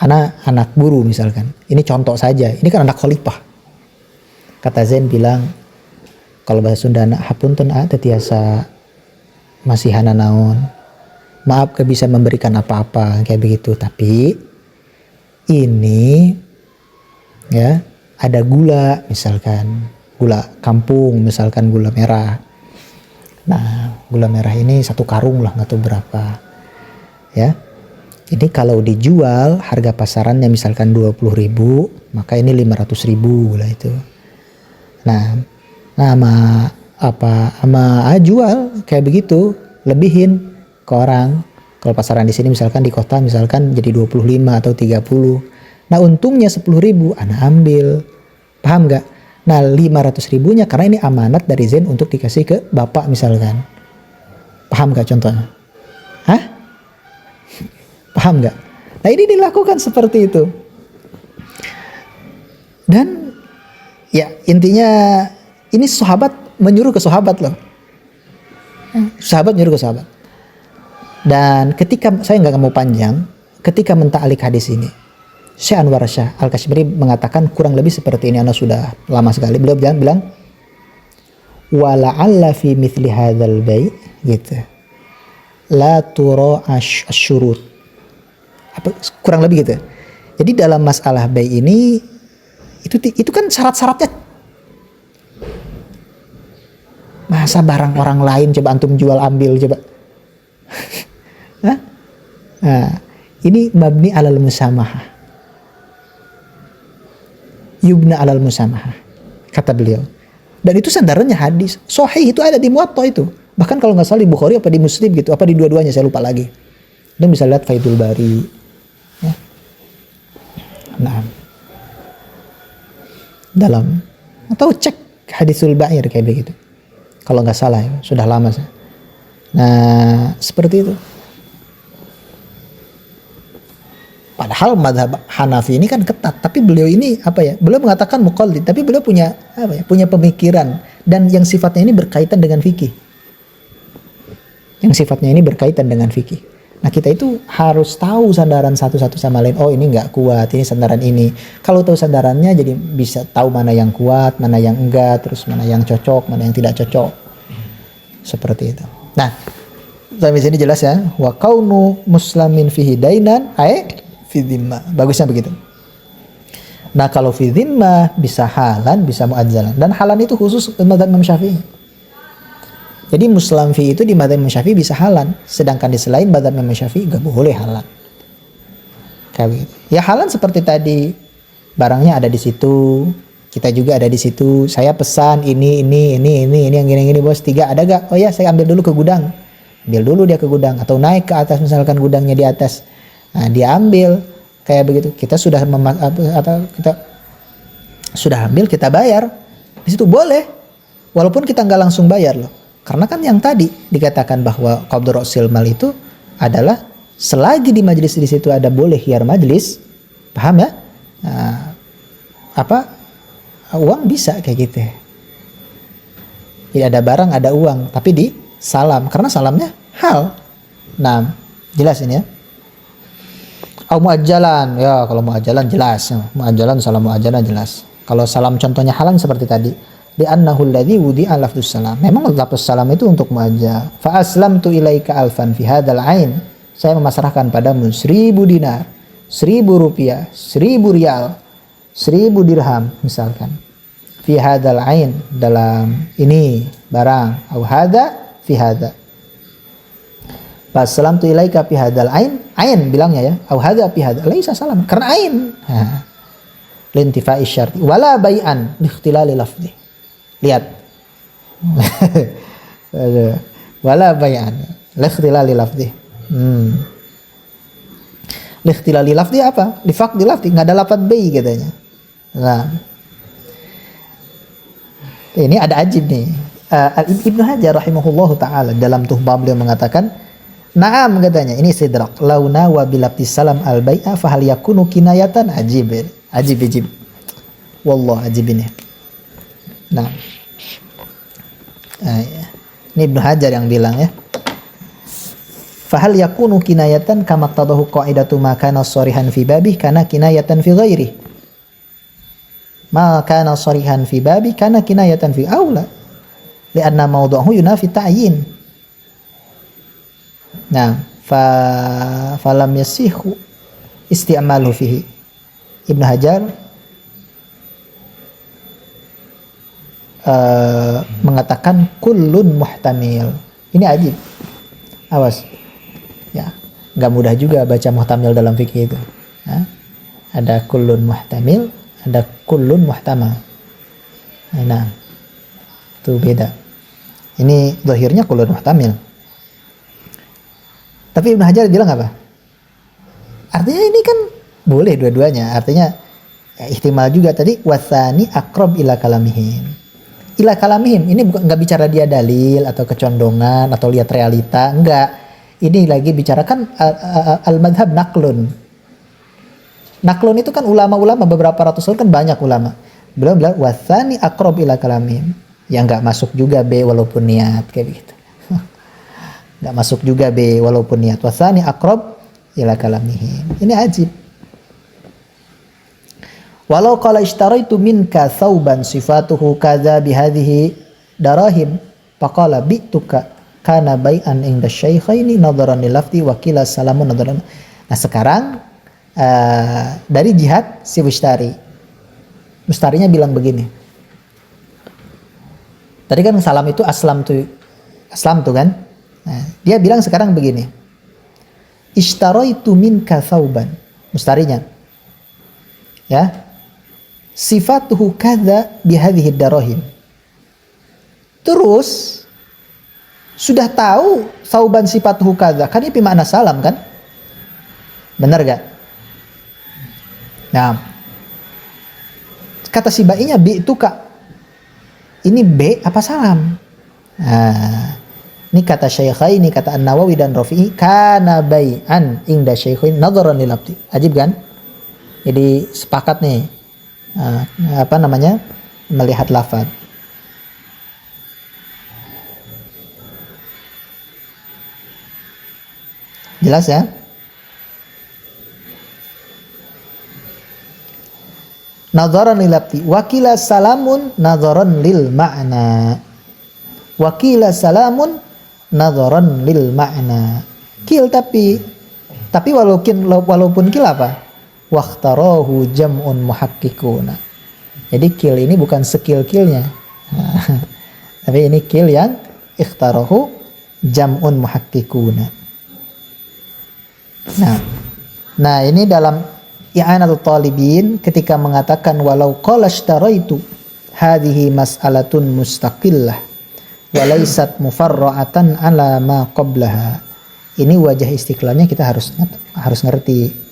Ana anak guru misalkan. Ini contoh saja. Ini kan anak khalifah. Kata Zen bilang, kalau bahasa Sunda, hapunten tetiasa masih hana naon. Maaf gak bisa memberikan apa-apa kayak begitu. Tapi ini ya ada gula misalkan. Gula kampung misalkan, gula merah. Nah gula merah ini 1 karung lah, gak tahu berapa. Ya, ini kalau dijual harga pasarannya misalkan 20.000, maka ini 500.000 gula itu. Nah sama jual kayak begitu, lebihin ke orang. Kalau pasaran di sini misalkan di kota misalkan jadi 25 atau 30. Nah untungnya 10.000 ana ambil. Paham gak? Nah 500.000-nya karena ini amanat dari Zen untuk dikasih ke bapak misalkan. Paham gak contohnya? Hah? Paham gak? Nah ini dilakukan seperti itu. Dan ya intinya ini sahabat menyuruh ke sahabat loh. Sahabat nyuruh ke sahabat. Dan ketika, saya nggak mau panjang, ketika menta'alik hadis ini, Syekh Anwar Syah Al-Kashmiri mengatakan kurang lebih seperti ini. Ana sudah lama sekali. Beliau bilang, wala'alla fi mithli hadzal bai' gitu. La tura asyurut. Kurang lebih gitu. Jadi dalam masalah bai' ini itu kan syarat-syaratnya. Masa barang orang lain coba antum jual ambil coba. Hah? Nah, ini mabni alal musamahah. Yubna alal musamahah, kata beliau. Dan itu sandarannya hadis. Sahih itu ada di Muwatta itu. Bahkan kalau nggak salah di Bukhari apa di Muslim gitu, apa di dua-duanya saya lupa lagi. Dan bisa lihat Faidul Bari. Ya. Nah, dalam atau cek hadisul ba'ir kayak begitu. Kalau nggak salah ya, sudah lama saya. Nah, seperti itu. Padahal madhab Hanafi ini kan ketat, tapi beliau ini apa ya? Beliau mengatakan muqallid, tapi beliau punya apa ya? Punya pemikiran dan yang sifatnya ini berkaitan dengan fikih. Yang sifatnya ini berkaitan dengan fikih. Nah, kita itu harus tahu sandaran satu-satu sama lain. Oh, ini nggak kuat, ini sandaran ini. Kalau tahu sandarannya jadi bisa tahu mana yang kuat, mana yang enggak, terus mana yang cocok, mana yang tidak cocok. Seperti itu. Nah, sampai sini jelas ya. Wa kaunu muslimin fihi dainan fi dhimmah. Bagusnya begitu. Nah, kalau fi dhimmah bisa halan, bisa muajjalan. Dan halan itu khusus mazhab Imam Syafi'i. Jadi muslim fi itu di mazhab Imam Syafi'i bisa halan, sedangkan di selain mazhab Imam Syafi'i enggak boleh halan. Kayak begitu. Ya halan seperti tadi, barangnya ada di situ, kita juga ada di situ. Saya pesan ini yang gini bos, 3 ada gak? Oh ya, saya ambil dulu ke gudang. Ambil dulu dia ke gudang atau naik ke atas misalkan gudangnya di atas. Nah, dia ambil kayak begitu. Kita sudah kita sudah ambil, kita bayar. Di situ boleh. Walaupun kita nggak langsung bayar loh. Karena kan yang tadi dikatakan bahwa qabdu ra'sil mal itu adalah selagi di majelis di situ ada boleh khiyar majelis, paham ya? Nah, uang bisa kayak gitu. Tidak ada barang, ada uang, tapi di salam karena salamnya hal. Nah, jelas ini ya. Au muajjalan, ya kalau muajjalan jelas. Muajjalan, salam muajjalan jelas. Kalau salam contohnya halan seperti tadi. Di annahu alladhi wudi'a lafdzus salam. Memang lafdzus salam itu untuk muajjal. Fa aslamtu ilaika alfan fi hadzal ain. Saya memasrahkan padamu 1.000 dinar, 1.000 rupiah, 1.000 rial, 1.000 dirham misalkan. Fi hadzal ain, dalam ini barang. Au hadza fi hadza. Fa aslamtu ilaika fi hadzal ain. Ain bilangnya ya. Au hadza fi hadza. Laisa salam karena ain. Lintifa'i syarti wala bai'an li ikhtilali lafzi. Lihat. Wala bayan. Likhtilali lafzi. Likhtilali lafzi apa? Li faqdi lafzi, enggak ada lafaz bai katanya. Nah. Ini ada ajib nih. Ibnu Hajar rahimahullahu taala dalam Tuhbah beliau mengatakan, "Na'am," katanya. Ini sidrak. Launa wa bilafzi salam al bai'a fa hal yakunu kinayatan ajib. Ajib. Wallah ajib ini. Nah, ini Ibnu Hajar yang bilang ya. Fahal yakunu kinayatan kama qtadahu qa'idatu ma kana sharihan fi babih kana kinayatan fi ghairi. Ma kana sharihan fi babih kana kinayatan fi aula. Lianna mawdu'ahu yunafi ta'yin. Nah, falam yasihu isti'malu fihi. Ibnu Hajar mengatakan kullun muhtamil. Ini ajib. Awas. Ya, nggak mudah juga baca muhtamil dalam fikih itu. Ya. Ada kullun muhtamil, ada kullun muhtamal. Nah, itu beda. Ini zahirnya kullun muhtamil. Tapi Ibnu Hajar bilang apa? Artinya ini kan boleh dua-duanya. Artinya ya, ihtimal juga tadi wasani aqrab ila kalamihim. Ila kalamihim ini bukan nggak bicara dia dalil atau kecondongan atau lihat realita, enggak. Ini lagi bicarakan al-madhab naklun. Naklun itu kan ulama-ulama beberapa ratus tahun kan banyak ulama. Beliau bilang wasani aqrab ila kalamihim. Yang nggak masuk juga B walaupun niat kayak begitu. Nggak masuk juga B walaupun niat. Wasani aqrab ila kalamihim. Ini ajib. Walau qala ishtaraitu minka thawban sifatuhu kadza bihadhihi darahim faqala bi'tuka kana bai'an inda syaikhaini nadharan lil lafzi wa qila salamun nadharan. Nah, sekarang dari jihad si mustari. Mustarinya bilang begini. Tadi kan salam itu aslam tuh kan? Nah, dia bilang sekarang begini. Ishtaraitu minka thawban. Mustarinya. Ya. Sifatuhu kadza bihadhihi darahim. Terus sudah tahu thawban sifatuhu kadza. Kan ini makna salam kan? Benar gak? Nah. Kata si bainya bi itu kak. Ini B apa salam? Nah, ini kata Syaikhaini, kata An-Nawawi dan Rafi'i kana bai'an inda Syaikhain nadharan lil abdi. Ajib kan? Jadi sepakat nih. Melihat lafaz. Jelas ya? Nadharan lil abdi wa qila salamun nadharan lil ma'na. Wa qila salamun nadharan lil ma'na. Kil tapi walaupun kil apa? Waqtarahu jam'un muhaqqiquna. Jadi kill ini bukan skill-killnya. Tapi ini kill yang ikhtarahu jam'un muhaqqiquna. Nah, ini dalam i'anatul talibin ketika mengatakan walau qala ishtaraitu hadhihi mas'alatun mustaqillah wa laysat mufarra'atan ala ma qablaha. Ini wajah istiqlalnya kita harus ngerti.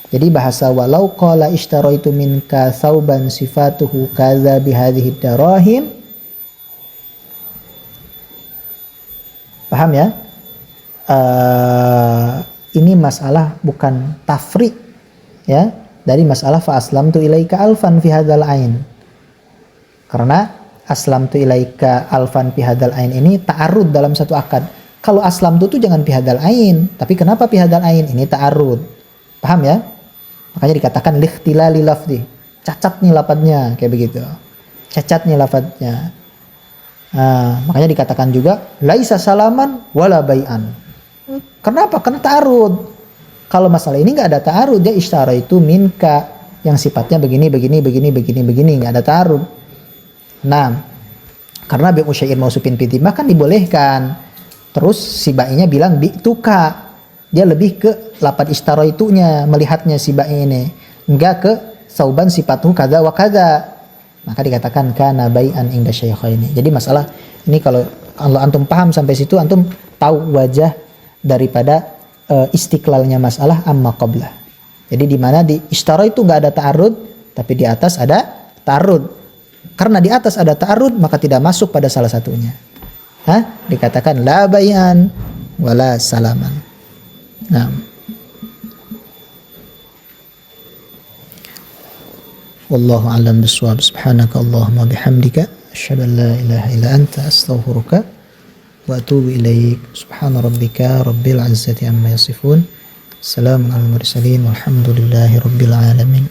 Jadi bahasa walau qala ishtaraitu minka thawban sifatuhu kadza bihadhihi darahim. Paham ya? Ini masalah bukan tafri ya, dari masalah fa aslamtu ilaika alfan fi hadzal ain. Karena aslamtu ilaika alfan fi hadzal ain ini ta'arud dalam satu akad. Kalau aslamtu itu jangan fi hadzal ain, tapi kenapa fi hadzal ain? Ini ta'arud. Paham ya? Makanya dikatakan likhtilali lafzi. Cacat nih lafadznya kayak begitu. Cacat nih lafadznya. Makanya dikatakan juga laisa salaman wala bai'an. Kenapa? Karena ta'arud. Kalau masalah ini nggak ada ta'arud, dia isyarat itu minka yang sifatnya begini nggak ada ta'arud. Nah, karena bi usyair mausufin fitimah kan dibolehkan. Terus si bainya bilang bi tuka. Dia lebih ke lafaz ishtaraytunya, melihatnya si ba'i ini, enggak ke sauban sifatuhu kadza wa kadza. Maka dikatakan kana bai'an inda syaikhaini. Jadi masalah ini kalau antum paham sampai situ, antum tahu wajah daripada istiqlalnya masalah amma qablah. Jadi di mana di ishtara itu enggak ada ta'arud, tapi di atas ada ta'arud. Karena di atas ada ta'arud, maka tidak masuk pada salah satunya. Dikatakan la bai'an wala salaman. Nah. Wallahu a'lam bishawab. Subhanaka Allahumma bihamdika asyhadu an la ilaha illa anta astaghfiruka wa atubu ilaik. Subhana rabbika rabbil izzati amma yasifun. Salamun alal mursalin walhamdulillahi rabbil alamin.